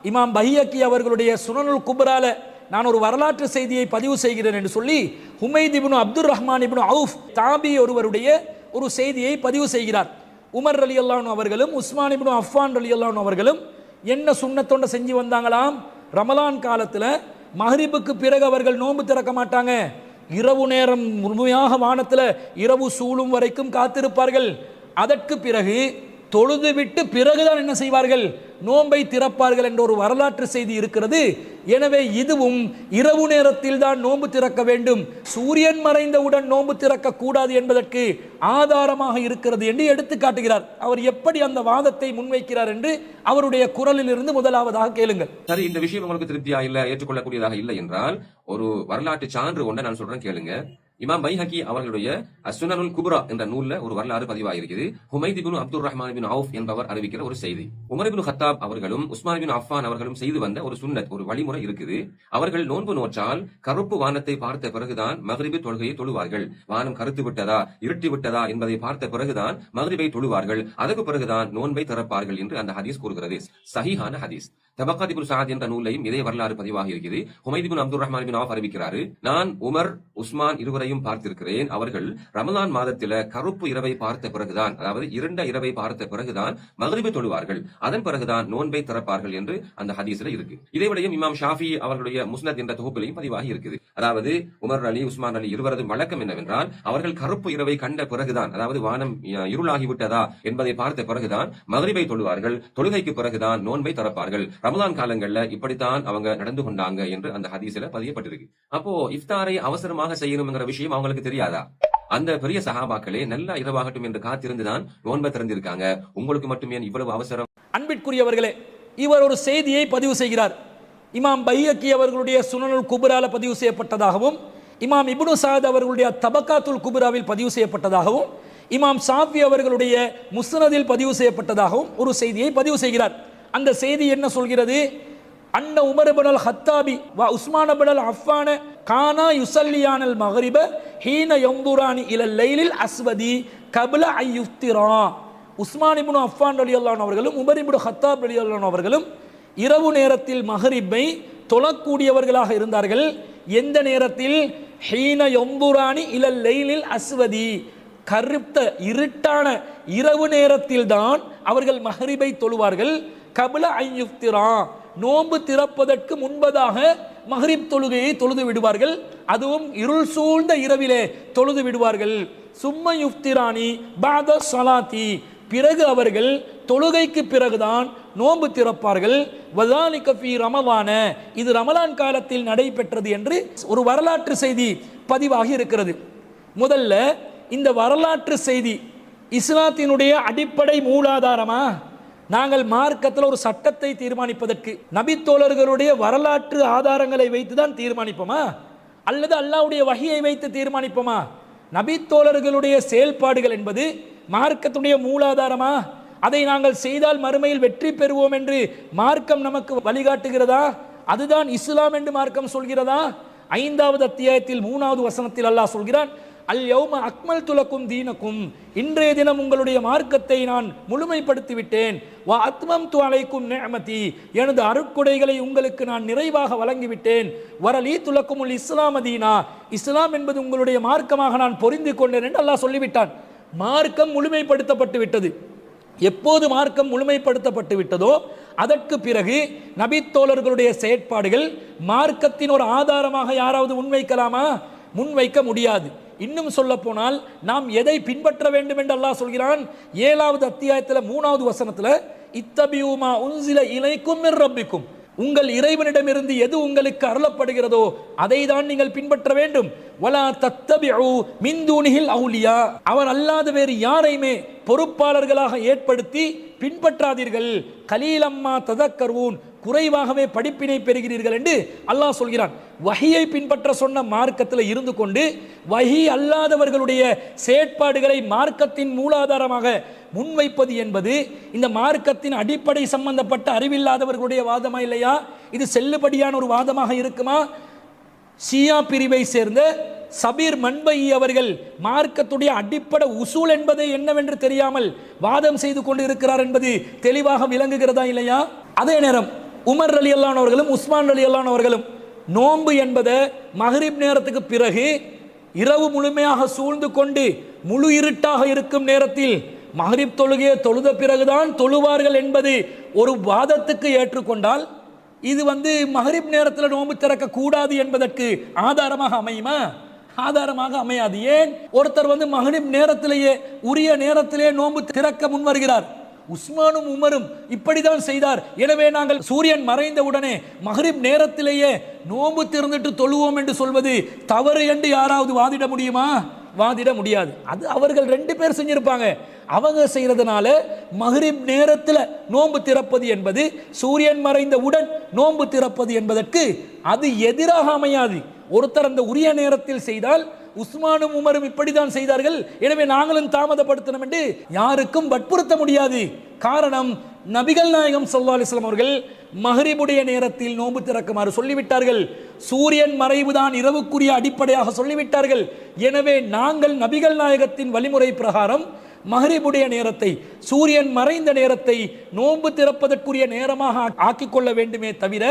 இமாம் பைஹக்கி அவர்களுடைய சுனனுல் குப்ரால நான் ஒரு வரலாற்று செய்தியை பதிவு செய்கிறேன் என்று சொல்லி ஹுமைத் இப்னு அப்துர் ரஹ்மான் இப்னு அவுஃப் தாபி ஒருவருடைய ஒரு செய்தியை பதிவு செய்கிறார். உமர் ரலியல்லாஹு அன்ஹு அவர்களும் உஸ்மான் இப்னு அஃபான் ரலியல்லாஹு அன்ஹு அவர்களும் என்ன சுன்னத்தொண்ட செஞ்சு வந்தாங்களாம்? ரமலான் காலத்தில் மஹ்ரிபுக்கு பிறகு அவர்கள் நோன்பு திறக்க மாட்டாங்க. இரவு நேரம் முழுமையாக வானத்தில் இரவு சூழும் வரைக்கும் காத்திருப்பார்கள். அதற்கு பிறகு தொழுது விட்டு பிறகுதான் என்ன செய்வார்கள்? நோன்பை திறப்பார்கள் என்ற ஒரு வரலாற்று செய்தி இருக்கிறது. எனவே இதுவும் இரவு நேரத்தில் தான் நோன்பு திறக்க வேண்டும், சூரியன் மறைந்தவுடன் நோன்பு திறக்க கூடாது என்பதற்கு ஆதாரமாக இருக்கிறது என்று எடுத்து காட்டுகிறார். அவர் எப்படி அந்த வாதத்தை முன்வைக்கிறார் என்று அவருடைய குரலில் இருந்து முதலாவதாக கேளுங்கள். சரி, இந்த விஷயம் உங்களுக்கு திருப்தியா இல்ல, ஏற்றுக்கொள்ளக்கூடியதாக இல்லை என்றால் ஒரு வரலாற்று சான்று ஒன்றை நான் சொல்றேன், கேளுங்க. இமாம் பைஹக்கி அவர்களுடைய அஸ்ஸுனனுல் குப்ரா என்ற நூல்ல ஒரு வரலாறு பதிவாகிறது. ஹுமைத் இப்னு அப்துர் ரஹ்மான் இப்னு அவுஃப் என்பவர் அறிவிக்கிற ஒரு செய்தி. உமர் இப்னு கத்தாப் அவர்களும் உஸ்மான் இப்னு அஃபான் அவர்களும் செய்து வந்த ஒரு சுன்னத், ஒரு வழிமுறை இருக்குது. அவர்கள் நோன்பு நோற்றால் கருப்பு வானத்தை பார்த்த பிறகுதான் மக்ரிபு தொழுகையை தொழுவார்கள். வானம் கருத்து விட்டதா இருட்டி விட்டதா என்பதை பார்த்த பிறகுதான் மக்ரிபை தொழுவார்கள். அதற்கு பிறகுதான் நோன்பை திறப்பார்கள் என்று அந்த ஹதீஸ் கூறுகிறது. சஹீஹான ஹதீஸ். தபக்காத் இப்னு சஅத் என்ற நூலையும் இதே வரலாறு பதிவாகி இருக்கிறது. ஹுமைத் இப்னு அப்துர் ரஹ்மான் இப்னு அவ்ஃப் அறிவிக்கிறாரு, நான் உமர், உஸ்மான் இருவரையும் பார்த்திருக்கிறேன். அவர்கள் ரமலான் மாதத்தில கருப்பு இரவை பார்த்த பிறகுதான், அதாவது இருண்ட இரவை பார்த்த பிறகுதான் மக்ரிபை தொழுவார்கள், அதன் பிறகுதான் நோன்பை திறப்பார்கள் என்று அந்த ஹதீஸ்ல இருக்கு. இதைவிடையும் இமாம் ஷாஃபி அவர்களுடைய முஸ்னத் என்ற தொகுப்பிலையும் பதிவாகி இருக்குது. அதாவது உமர் அலி, உஸ்மான் அலி இருவரது வழக்கம் என்னவென்றால், அவர்கள் கருப்பு இரவை கண்ட பிறகுதான், அதாவது வானம் இருளாகிவிட்டதா என்பதை பார்த்த பிறகுதான் மக்ரிபை தொழுவார்கள், தொழுகைக்கு பிறகுதான் நோன்பை திறப்பார்கள். ரமலான் காலங்கள்ல இப்படித்தான் அவங்க நடந்து கொண்டாங்க என்று அந்த ஹதீஸ்ல பதியப்பட்டிருக்கு. அப்போ இஃப்தாரை அவசரமாக செய்யணும்ங்கிற விஷயம் அவங்களுக்கு தெரியாதா? அந்த பெரிய சஹாபாக்களே நல்ல இரவாகட்டும் என்று காத்திருந்துதான் நோன்பை திறந்திருக்காங்க. உங்களுக்கு மட்டும் ஏன் இவ்வளவு அவசரம்? அன்பிற்குரியவர்களே, இவர் ஒரு செய்தியை பதிவு செய்கிறார். இமாம் பைஹக்கி அவர்களுடைய சுனனுல் குப்ரால பதிவு செய்யப்பட்டதாகவும், இமாம் இப்னு சஅத் அவர்களுடைய தபக்காத்துல் குப்ராவில் பதிவு செய்யப்பட்டதாகவும், இமாம் ஷாஃபி அவர்களுடைய முஸ்னதில் பதிவு செய்யப்பட்டதாகவும் ஒரு செய்தியை பதிவு செய்கிறார். அந்த செய்தி என்ன சொல்கிறது? அன்ன உமர் இப்னு அல் ஹத்தாபி வ உஸ்மான் இப்னு அல் அஃபான கானா யுஸல்லியானல் மக்ரிப ஹீன யன்துரானி இலல் லைலில் அஸ்வதி கப்ல அன் யுஃப்திரா. உஸ்மான் இப்னு அஃபான் ரலியல்லாஹு அன்ஹு அவர்களும் உமர் இப்னு ஹத்தாப் ரலியல்லாஹு அன்ஹு அவர்களும் இரவு நேரத்தில் மக்ரிபை தொழக்கூடியவர்களாக இருந்தார்கள். எந்த நேரத்தில்? ஹீன யன்துரானி இலல் லைலில் அஸ்வதி, கருத்த இருட்டான இரவு நேரத்தில் தான் அவர்கள் மஹ்ரிபை தொழுவார்கள். கப்ல அன் யுஃப்திரா, நோன்பு திறப்பதற்கு முன்பதாக மஹ்ரிப் தொழுகையை தொழுது விடுவார்கள். அதுவும் இருள் சூழ்ந்த இரவிலே தொழுது விடுவார்கள். சும்ம யுஃப்திரானி பாத ஸலாத்தி, பிறகு அவர்கள் தொழுகைக்கு பிறகுதான் நோன்பு திறப்பார்கள். வதாலிக ஃபீ ரமலான, இது ரமலான் காலத்தில் நடைபெற்றது என்று ஒரு வரலாற்று செய்தி பதிவாகி இருக்கிறது. முதல்ல இந்த வரலாற்று செய்தி இஸ்லாத்தினுடைய அடிப்படை மூலாதாரமா? நாங்கள் மார்க்கத்தில் ஒரு சட்டத்தை தீர்மானிப்பதற்கு நபித்தோழர்களுடைய வரலாற்று ஆதாரங்களை வைத்துதான் தீர்மானிப்போமா, அல்லது அல்லாஹ்வுடைய வஹியை வைத்து தீர்மானிப்போமா? நபித்தோழர்களுடைய செயல்பாடுகள் என்பது மார்க்கத்துடைய மூலாதாரமா? அதை நாங்கள் செய்தால் மறுமையில் வெற்றி பெறுவோம் என்று மார்க்கம் நமக்கு வழிகாட்டுகிறதா? அதுதான் இஸ்லாம் என்று மார்க்கம் சொல்கிறதா? 5வது அத்தியாயத்தில் 3வது வசனத்தில் அல்லாஹ் சொல்கிறான், அல் யௌம அக்மல்து லக்கும் தீனக்கும், இன்றைய தினம் உங்களுடைய மார்க்கத்தை நான் முழுமைப்படுத்தி விட்டேன். வ அத்மம்து அலைக்கும் நிஅமதி, எனது அருட்கொடைகளை உங்களுக்கு நான் நிறைவாக வழங்கிவிட்டேன். வரலீது லக்குமுல் இஸ்லாம தீனா, இஸ்லாம் என்பது உங்களுடைய மார்க்கமாக நான் பொருந்தி கொண்டேன் என்று அல்லாஹ் சொல்லிவிட்டான். மார்க்கம் முழுமைப்படுத்தப்பட்டு விட்டது. எப்போது மார்க்கம் முழுமைப்படுத்தப்பட்டு விட்டதோ அதற்கு பிறகு நபித்தோழர்களுடைய செயற்பாடுகள் மார்க்கத்தின் ஒரு ஆதாரமாக யாராவது முன்வைக்கலாமா? முன்வைக்க முடியாது. இன்னும் சொல்ல போனால் நாம் எதை பின்பற்ற வேண்டும் என்று அல்லாஹ் சொல்கிறான்? 7வது அத்தியாயத்தில் 3வது வசனத்தில், இத்தபியூ மா உன்சில இலைக்கும் மிர் ரப்பிக்கும், உங்கள் இறைவனிடமிருந்து எது உங்களுக்கு அருளப்படுகிறதோ அதை தான் நீங்கள் பின்பற்ற வேண்டும். வலா தத்தபிஉ மின் தூனிஹில் அவுலியா, அவர் அல்லாத வேறு யாரையுமே பொறுப்பாளர்களாக ஏற்படுத்தி பின்பற்றாதீர்கள். கலீலம்மா ததக்கர்வூன், குறைவாகவே படிப்பினை பெறுகிறீர்கள் என்று அல்லாஹ் சொல்கிறான். வஹியை பின்பற்ற சொன்ன மார்க்கத்தில் இருந்து கொண்டு வஹி அல்லாதவர்களுடைய செயற்பாடுகளை மார்க்கத்தின் மூலாதாரமாக முன்வைப்பது என்பது இந்த மார்க்கத்தின் அடிப்படை சம்பந்தப்பட்ட அறிவில்லாதவர்களுடைய வாதமா இல்லையா? இது செல்லுபடியான ஒரு வாதமாக இருக்குமா? ஷியா பிரிவை சேர்ந்த சபீர் மன்பை அவர்கள் மார்க்கத்துடைய அடிப்படை உசூல் என்பதை என்னவென்று தெரியாமல் வாதம் செய்து கொண்டு இருக்கிறார் என்பது தெளிவாக விளங்குகிறதா இல்லையா? அதே நேரம் உமர் ரலியல்லாஹு அன்ஹு அவர்களும் உஸ்மான் ரலியல்லாஹு அன்ஹு அவர்களும் நோன்பு என்பதை மக்ரிப் நேரத்துக்கு பிறகு இரவு முழுமையாக சூழ்ந்து கொண்டு முழு இருட்டாக இருக்கும் நேரத்தில் மக்ரிப் தொழுகையை தொழுத பிறகுதான் தொழுவார்கள் என்பது ஒரு வாதத்துக்கு ஏற்றுக்கொண்டால், இது மக்ரிப் நேரத்தில் நோன்பு திறக்க கூடாது என்பதற்கு ஆதாரமாக அமையுமா? ஆதாரமாக அமையாது. ஏன்? ஒருத்தர் மக்ரிப் நேரத்திலேயே உரிய நேரத்திலே நோன்பு திறக்க முன் வருகிறார். உஸ்மானும் உமரும் இப்படிதான் செய்தார், எனவே நாங்கள் சூரியன் மறைந்தவுடனே மக்ரிப் நேரத்திலேயே நோன்பு திறந்துட்டு தொழுவோம் என்று சொல்வது தவறு என்று யாராவது வாதிட முடியுமா? வாதிட முடியாது. அது அவர்கள் 2 பேர் செஞ்சிருப்பாங்க. அவங்க செய்யறதுனால மக்ரிப் நேரத்தில் நோன்பு திறப்பது என்பது சூரியன் மறைந்தவுடன் நோன்பு திறப்பது என்பதற்கு அது எதிராக அமையாது. ஒருத்தர் அந்த உரிய நேரத்தில் செய்தால் உஸ்மானும் உமரும் இப்படிதான் செய்தார்கள், எனவே நாங்களும் தாமதப்படுத்தணும் என்று யாருக்கும் வற்புறுத்த முடியாது. காரணம், நபிகள் நாயகம் ஸல்லல்லாஹு அலைஹி வஸல்லம் அவர்கள் மக்ரிபுடைய நேரத்தில் நோன்பு திறக்குமாறு சொல்லிவிட்டார்கள். சூரியன் மறைவுதான் இரவுக்குரிய அடிப்படையாக சொல்லிவிட்டார்கள். எனவே நாங்கள் நபிகள் நாயகத்தின் வழிமுறை பிரகாரம் மஹ்ரிபுடைய நேரத்தை, சூரியன் மறைந்த நேரத்தை நோன்பு திறப்பதற்குரிய நேரமாக ஆக்கிக் கொள்ள வேண்டுமே தவிர,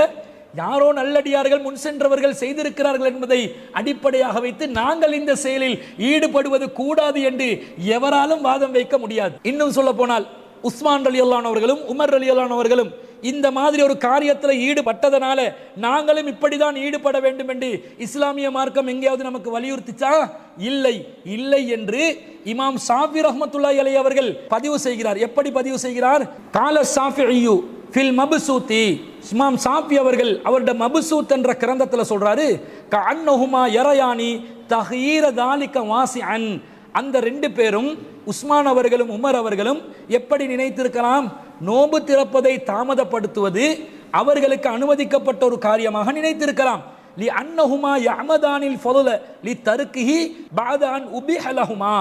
யாரோ நல்லடியார்கள் முன் சென்றவர்கள் செய்திருக்கிறார்கள் என்பதை அடிப்படையாக வைத்து நாங்கள் இந்த செயலில் ஈடுபடுவது கூடாது என்று எவராலும் வாதம் வைக்க முடியாது. இன்னும் சொல்ல போனால் உஸ்மான் ரலியல்லாஹு அன்ஹு அவர்களும் உமர் ரலியல்லாஹு அன்ஹு அவர்களும் இந்த மாதிரி ஒரு காரியத்தில் ஈடுபட்டதனால நாங்களும் இப்படிதான் ஈடுபட வேண்டும் என்று இஸ்லாமிய மார்க்கம் எங்கேயாவது நமக்கு வலியுறுத்திச்சா? இல்லை, இல்லை என்று இமாம் ஷாஃபி ரஹ்மத்துல்லாஹி அலைஹி அவர்கள் பதிவு செய்கிறார். எப்படி பதிவு செய்கிறார்? கால ஷாஃபிஈயு ஃபில் மப்சூத்தி, இமாம் ஷாஃபி அவர்கள் அவருடைய மப்சூத் என்ற கிரந்தத்தில் சொல்றாரு, கஅன்னஹுமா யரயானி தஹீர தாலிக வாசிஅன், அந்த ரெண்டு பேரும் உஸ்மான் அவர்களும் உமர் அவர்களும் எப்படி நினைத்திருக்கலாம்? நோன்பு திறப்பதை தாமதப்படுத்துவது அவர்களுக்கு அனுமதிக்கப்பட்ட ஒரு காரியமாக நினைத்திருக்கலாம். லி அன்னஹுமா யஅமதானில் ஃபضல லி தர்கிஹி பஅத அன் உபிஹ லஹுமா,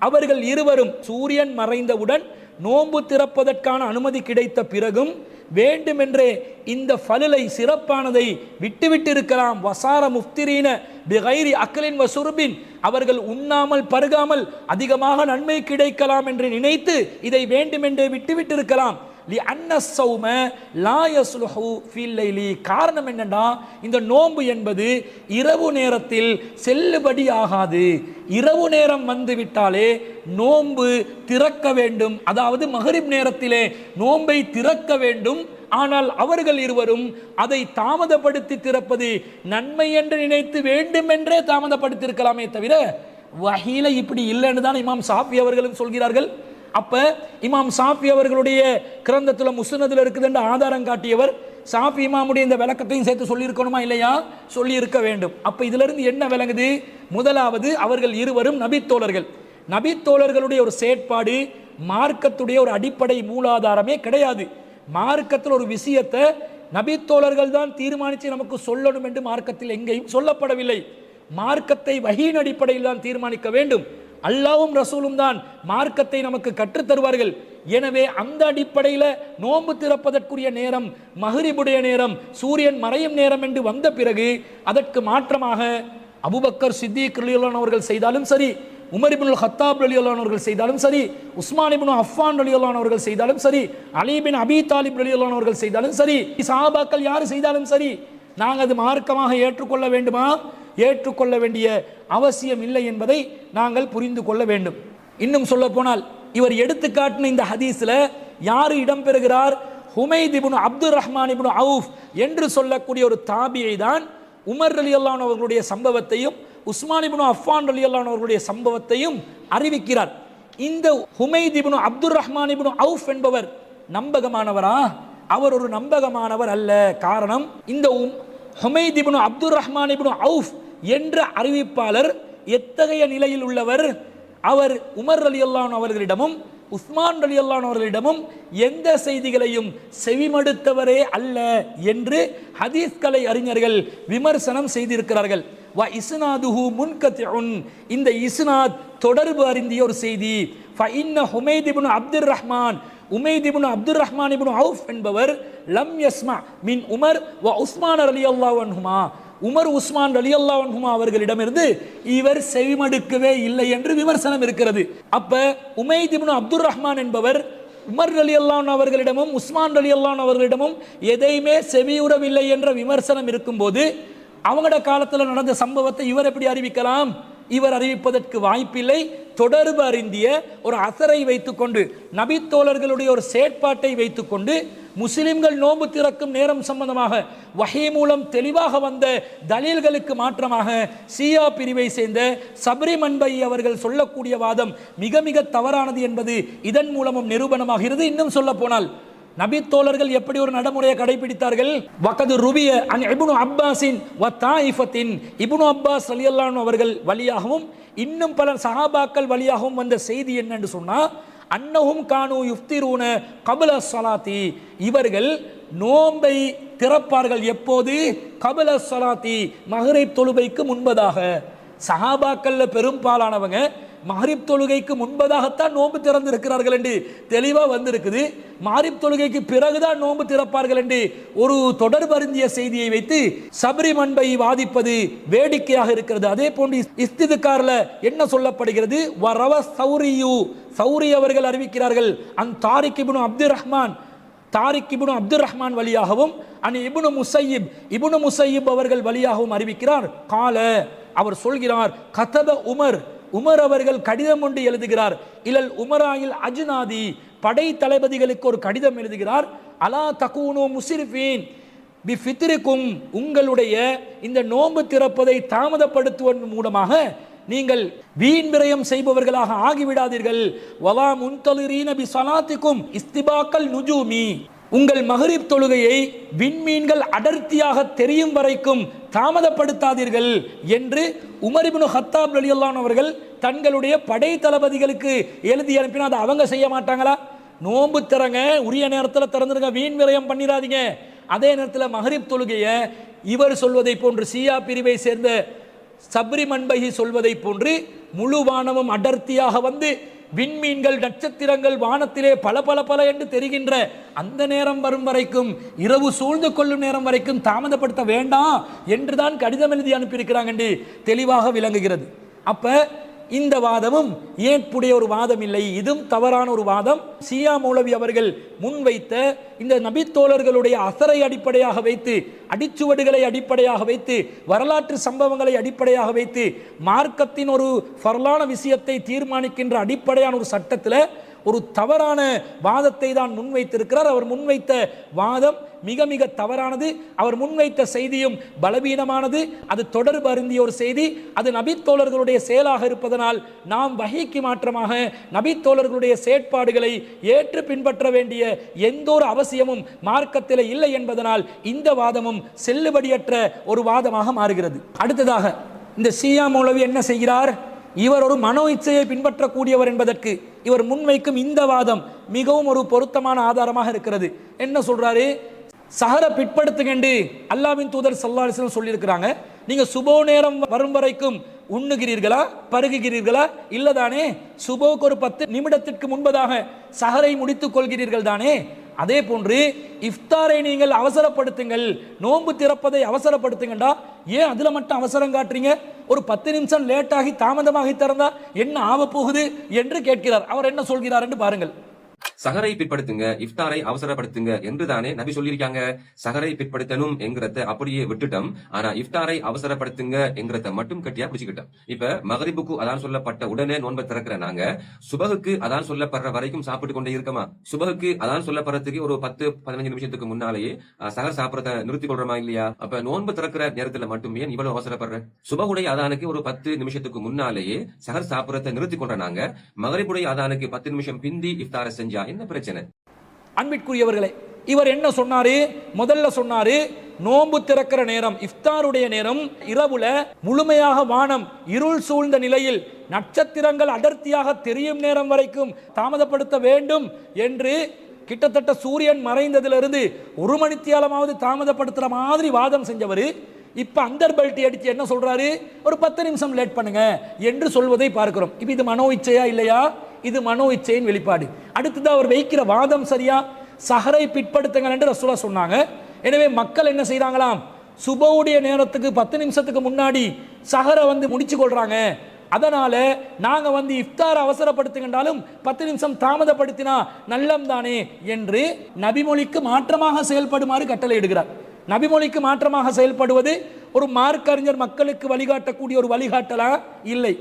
அவர்கள் இருவரும் சூரியன் மறைந்தவுடன் நோன்பு திறப்பதற்கான அனுமதி கிடைத்த பிறகும் வேண்டுமென்றே இந்த ஃபலுலை சிறப்பானதை விட்டுவிட்டு இருக்கலாம். வசார முஃப்திரீன பிகைரி அக்லின் வசுர்பின், அவர்கள் உண்ணாமல் பருகாமல் அதிகமாக நன்மை கிடைக்கலாம் என்று நினைத்து இதை வேண்டுமென்றே விட்டுவிட்டு இருக்கலாம். லி அன்ன ஸௌம லா யஸ்லுஹு ஃபில் லைலி, காரணம் என்னன்னா இந்த நோன்பு என்பது இரவு நேரத்தில் செல்லுபடி ஆகாது. இரவு நேரம் வந்து விட்டாலே நோன்பு திறக்க வேண்டும், அதாவது மகரிப் நேரத்திலே நோன்பை திறக்க வேண்டும். ஆனால் அவர்கள் இருவரும் அதை தாமதப்படுத்தி திறப்பது நன்மை என்று நினைத்து வேண்டுமென்றே தாமதப்படுத்தி இருக்கலாமே தவிர வஹீல இப்படி இல்லைன்னு தான் இமாம் ஷாஃபி அவர்களும் சொல்கிறார்கள். அப்ப இமாம் ஷாஃபி அவர்களுடைய கிரந்தத்துல முஸ்னதுல இருக்குது என்று ஆதாரம் காட்டியவர் ஷாஃபி இமாமுடைய இந்த விளக்கத்தையும் சேர்த்து சொல்லியிருக்கணுமா இல்லையா? சொல்லி இருக்க வேண்டும். அப்ப இதுல இருந்து என்ன விளங்குது? முதலாவது, அவர்கள் இருவரும் நபித்தோழர்கள். நபித்தோழர்களுடைய ஒரு செயற்பாடு மார்க்கத்துடைய ஒரு அடிப்படை மூலாதாரமே கிடையாது. மார்க்கத்தில் ஒரு விஷயத்தை நபித்தோழர்கள் தான் தீர்மானித்து நமக்கு சொல்லணும் என்று மார்க்கத்தில் எங்கேயும் சொல்லப்படவில்லை. மார்க்கத்தை வஹீன் அடிப்படையில் தான் தீர்மானிக்க வேண்டும். அல்லாஹ்வும் ரசூலும் தான் மார்க்கத்தை நமக்கு கற்றுத் தருவார்கள். எனவே அந்த அடிப்படையில் நோன்பு திறப்பதற்குரிய நேரம் மஹ்ரிபுடைய நேரம், சூரியன் மறையும் நேரம் என்று வந்த பிறகு அதற்கு மாற்றமாக அபூபக்கர் சித்திக் ரலியல்லாஹு அன்ஹு அவர்கள் செய்தாலும் சரி, உமர் இப்னுல் ஹத்தாப் ரலியல்லாஹு அன்ஹு அவர்கள் செய்தாலும் சரி, உஸ்மான் இப்னு அஃபான் ரலியல்லாஹு அன்ஹு அவர்கள் செய்தாலும் சரி, அலி பின் அபி தாலிப் ரலியல்லாஹு அன்ஹு அவர்கள் செய்தாலும் சரி, சஹாபாக்கள் யார் செய்தாலும் சரி, நாங்கள் அது மார்க்கமாக ஏற்றுக்கொள்ள வேண்டுமா? ஏற்றுக்கொள்ள வேண்டிய அவசியம் இல்லை என்பதை நாங்கள் புரிந்து கொள்ள வேண்டும். இன்னும் சொல்ல போனால் இவர் எடுத்து காட்டின இந்த ஹதீஸ்ல யார் இடம்பெறுகிறார்? ஹுமைத் இப்னு அப்துர் ரஹ்மான் இப்னு அவுஃப் என்று சொல்லக்கூடிய ஒரு தாபியை தான் உமர் ரலியல்லாஹு அன்ஹு அவர்களுடைய சம்பவத்தையும் உஸ்மான் இப்னு அஃபான் ரலியல்லாஹு அன்ஹு அவர்களுடைய சம்பவத்தையும் அறிவிக்கிறார். இந்த ஹுமைத் இப்னு அப்துர் ரஹ்மான் இப்னு அவுஃப் என்பவர் நம்பகமானவரா? அவர் ஒரு நம்பகமானவர் அல்ல. காரணம், இந்த ஹுமைத் இப்னு அப்துர் ரஹ்மான் இப்னு அவுஃப் என்ற அறிவிப்பாளர் எத்தகைய நிலையில் உள்ளவர்? அவர் உமர் ரலியல்லாஹு அன்ஹு அவர்களிடமும் உஸ்மான் ரலியல்லாஹு அன்ஹு அவர்களிடமும் எந்த செய்திகளையும் செவிமடுத்தவரே அல்ல என்று ஹதீஸ்கலை அறிஞர்கள் விமர்சனம் செய்திருக்கிறார்கள். வ இஸ்னாதுஹு முன்கத்திஉன், இந்த இஸ்னாத் தொடர்பு அறிந்திய ஒரு செய்தி. ஃப இன்ன ஹுமைத் இப்னு அப்துர் ரஹ்மான், உமைத் இப்னு அப்துர் ரஹ்மான் இப்னு அவுஃப் என்பவர் லம் யஸ்மா மின் உமர் வ உஸ்மான் ரலியல்லாஹு அன்ஹுமா, உமர் உஸ்மான் ரலியல்லாஹு அன்ஹுமா அவர்களிடமிருந்து இவர் செவிமடுக்கவே இல்லை என்று விமர்சனம் இருக்கிறது. அப்ப உமைத் இப்னு அப்துர் ரஹ்மான் என்பவர் உமர் ரலியல்லாஹு அன்ஹு அவர்களிடமும் உஸ்மான் ரலியல்லாஹு அன்ஹு அவர்களிடமும் எதையுமே செவியுறவில்லை என்ற விமர்சனம் இருக்கும்போது அவங்களோட காலத்தில் நடந்த சம்பவத்தை இவர் எப்படி அறிவிக்கலாம்? இவர் அறிவிப்பதற்கு வாய்ப்பில்லை. தொடர்பு அறிந்திய ஒரு அசரை வைத்துக்கொண்டு, நபித்தோழர்களுடைய ஒரு செயற்பாட்டை வைத்துக்கொண்டு, முஸ்லிம்கள் நோன்பு திறக்கும் நேரம் சம்பந்தமாக வஹீ மூலம் தெளிவாக வந்த தலீல்களுக்கு மாற்றமாக ஷியா பிரிவை சேர்ந்த சப்ரி மன்பை அவர்கள் சொல்லக்கூடிய வாதம் மிக மிக தவறானது என்பது இதன் மூலமும் நிரூபணமாகிறது. இன்னும் சொல்ல போனால் நபித்தோழர்கள் எப்படி ஒரு நடைமுறையை கடைபிடித்தார்கள்? வகது ருபிய அன் இப்னு அப்பாஸின் வ தாயிஃபத்தின், இப்னு அப்பாஸ் ரலியல்லாஹு அன்ஹு அவர்கள் வழியாகவும் இன்னும் பல சஹாபாக்கள் வழியாகவும் வந்த செய்தி என்னன்னு சொன்னா, அன்னஹும் கானு யுஃப்திரூன கப்ல ஸலாத்தி, இவர்கள் நோன்பை திறப்பார்கள் எப்போது? கப்ல ஸலாத்தி, மக்ரிப் தொழுகைக்கு முன்பதாக. சஹாபாக்கள்ல பெரும்பாலானவங்க மஹ்ரிப் தொழுகைக்கு முன்பதாகத்தான் நோன்பு திறந்திருக்கிறார்கள் என்று தெளிவாக வந்திருக்குது. மஹ்ரிப் தொழுகைக்கு பிறகுதான் நோன்பு திறப்பார்கள் என்று ஒரு தொடர்பருந்திய செய்தியை வைத்து சபரி மன்பை வாதிப்பது வேடிக்கையாக இருக்கிறது. அதே போன்று இஸ்திதுகார்ல என்ன சொல்லப்படுகிறது? வரவ சௌரி அவர்கள் அறிவிக்கிறார்கள், அந்த தாரிக் இப்னு அப்துர் ரஹ்மான் வழியாகவும் இப்னு முஸையிப் அவர்கள் வழியாகவும் அறிவிக்கிறார். கால, அவர் சொல்கிறார், கதப உமர் அவர்கள் கடிதம் ஒன்று எழுதுகிறார். இலல் உமராயில் அஜ்னாதி, படை தளபதிகளுக்கு ஒரு கடிதம் எழுதுகிறார். அலா தகூனு முஸ்ரிஃபீன் பிஃபித்ரிக்கும், உங்களுடைய இந்த நோன்பு திறப்பதை தாமதப்படுத்துவதன் மூலமாக நீங்கள் வீண் விரயம் செய்பவர்களாக ஆகிவிடாதீர்கள். வலா முன்தலிரீன பி ஸலாத்திக்கும் இஸ்திபாக்கல் நுஜூமி, உங்கள் மஹ்ரிப் தொழுகையை விண்மீன்கள் அடர்த்தியாக தெரியும் வரைக்கும் தாமதப்படுத்தாதீர்கள் என்று உமர் இப்னு ஹத்தாப் ரலியல்லாஹு அன்ஹு அவர்கள் தங்களுடைய படை தளபதிகளுக்கு எழுதி அனுப்பினா அதை அவங்க செய்ய மாட்டாங்களா? நோன்பு திறங்க, உரிய நேரத்தில் திறந்துருங்க, வீண் விரயம் பண்ணிடாதீங்க. அதே நேரத்தில் மஹ்ரிப் தொழுகையை இவர் சொல்வதை போன்று ஷியா பிரிவை சேர்ந்த சப்ரி மன்பகி சொல்வதை போன்று முழு வானமும் அடர்த்தியாக வந்து விண்மீன்கள் நட்சத்திரங்கள் வானத்திலே பல என்று தெரிகின்ற அந்த நேரம் வரும் வரைக்கும், இரவு சூழ்ந்து கொள்ளும் நேரம் வரைக்கும் தாமதப்படுத்த வேண்டாம் என்றுதான் கடிதம் எழுதி அனுப்பியிருக்கிறாங்க என்று தெளிவாக விளங்குகிறது. அப்ப இந்த வாதமும் ஏற்புடைய ஒரு வாதம் இல்லை, இதுவும் தவறான ஒரு வாதம். ஷியா மௌலவி அவர்கள் முன்வைத்த இந்த நபித்தோழர்களுடைய அசரை அடிப்படையாக வைத்து, அடிச்சுவடுகளை அடிப்படையாக வைத்து, வரலாற்று சம்பவங்களை அடிப்படையாக வைத்து, மார்க்கத்தின் ஒரு ஃபர்லான விஷயத்தை தீர்மானிக்கின்ற அடிப்படையான ஒரு சட்டத்தில் ஒரு தவறான வாதத்தை தான் முன்வைத்திருக்கிறார். அவர் முன்வைத்த வாதம் மிக தவறானது. அவர் முன்வைத்த செய்தியும் பலவீனமானது. அது தொடர்பு அருந்திய ஒரு செய்தி. அது நபித்தோழர்களுடைய செயலாக இருப்பதனால் நாம் வஹீக்கு மாற்றமாக நபித்தோழர்களுடைய செயற்பாடுகளை ஏற்று பின்பற்ற வேண்டிய எந்த ஒரு அவசியமும் மார்க்கத்தில் இல்லை என்பதனால் இந்த வாதமும் செல்லுபடியற்ற ஒரு வாதமாக மாறுகிறது. அடுத்ததாக இந்த ஷியா மௌலவி என்ன செய்கிறார்? இவர் ஒரு மனோ இச்சையை பின்பற்றக்கூடியவர் என்பதற்கு இவர் முன்வைக்கும் இந்த வாதம் மிகவும் ஒரு பொருத்தமான ஆதாரமாக இருக்கிறது. என்ன சொல்றாரு? சஹரை பிற்படுத்துங்கண்டு அல்லாஹ்வின் தூதர் ஸல்லல்லாஹு அலைஹி வஸல்லம் சொல்லியிருக்கிறாங்க. நீங்க சுபோ நேரம் வரும் வரைக்கும் உண்ணுகிறீர்களா, பருகுகிறீர்களா? இல்லதானே. சுபோக்கு ஒரு 10 நிமிடத்திற்கு முன்பதாக சஹரை முடித்துக் கொள்கிறீர்கள் தானே. அதே போன்று இஃப்தாரை நீங்கள் அவசரப்படுத்துங்கள், நோன்பு திறப்பதை அவசரப்படுத்துங்கண்டா. ஏன் அதுல மட்டும் அவசரம் காட்டுறீங்க? ஒரு 10 நிமிஷம் லேட்டாகி தாமதமாகி திறந்தா என்ன ஆக போகுது என்று கேட்கிறார். அவர் என்ன சொல்கிறார் என்று பாருங்கள். சஹரை பிற்படுத்துங்க, இஃப்தாரை அவசரப்படுத்துங்க என்று தானே நபி சொல்லியிருக்காங்க. சஹரை பிற்படுத்தணும் என்கிறத அப்படியே விட்டுட்டோம். ஆனா இஃப்தாரை அவசரப்படுத்துங்க என்கிறத மட்டும் கட்டியா பிடிச்சுக்கிட்டோம். இப்ப மகரிபுக்கு அதான் சொல்லப்பட்ட உடனே நோன்பை திறக்கிற நாங்க சுபகுக்கு அதான் சொல்லப்படுற வரைக்கும் சாப்பிட்டு கொண்டே இருக்கமா? சுபகுக்கு அதான் சொல்லப்படுறதுக்கு ஒரு 10-15 நிமிஷத்துக்கு முன்னாலேயே சஹர் சாப்பிடறத நிறுத்திக் கொள்றோமா இல்லையா? அப்ப நோன்பு திறக்கிற நேரத்துல மட்டும் ஏன் இவ்வளவு அவசரப்படுற? சுபகுடைய அதானுக்கு ஒரு 10 நிமிஷத்துக்கு முன்னாலேயே சஹர் சாப்பிடறத நிறுத்திக் கொண்ட நாங்க மகரிபுடைய அதானுக்கு 10 நிமிஷம் பிந்தி இஃப்தாரை செஞ்சா என்ன பிரச்சனை? அன்பிற்குரியவர்களே, இவர் என்ன சொன்னாரு? முதல்ல சொன்னாரு நோன்பு திறக்கிற நேரம், இஃப்தாருடைய நேரம் இரவுல முழுமையாக வானம் இருள் சூழ்ந்த நிலையில் நட்சத்திரங்கள் அடர்த்தியாக தெரியும் நேரம் வரைக்கும் தாமதப்படுத்த வேண்டும் என்று கிட்டத்தட்ட சூரியன் மறைந்ததிலிருந்து 1 மணித்தியாலமாவது தாமதப்படுத்துற மாதிரி வாதம் செஞ்சவர் இப்ப அந்தர் பெல்ட் அடிச்சு என்ன சொல்றாரு? ஒரு 10 நிமிஷம் லேட் பண்ணுங்க என்று சொல்வதை பார்க்கிறோம். இப்ப இது மனோ இச்சையா இல்லையா? இது மனோ இச்சையின் வெளிப்பாடு. அடுத்தது அவர் வைக்கிற வாதம் சரியா? சஹரை பிற்படுத்துங்கள் என்று ரசூலுல்லாஹ் சொன்னாங்க. எனவே மக்கள் என்ன செய்றாங்களாம்? சுபவுடைய நேரத்துக்கு 10 நிமிஷத்துக்கு முன்னாடி சஹரை முடிச்சு கொள்றாங்க. அதனால நாங்க இஃப்தார் அவசரப்படுத்துகின்றாலும் 10 நிமிஷம் தாமதப்படுத்தினா நல்லம் தானே என்று நபிமொழிக்கு மாற்றமாக செயல்படுமாறு கட்டளை இடுகிறார். நபிமொழிக்கு மாற்றமாக செயல்படுவது ஒரு மார்க்க அறிஞர் மக்களுக்கு வழிகாட்டக்கூடிய ஒரு வழிகாட்டலா? இல்லை.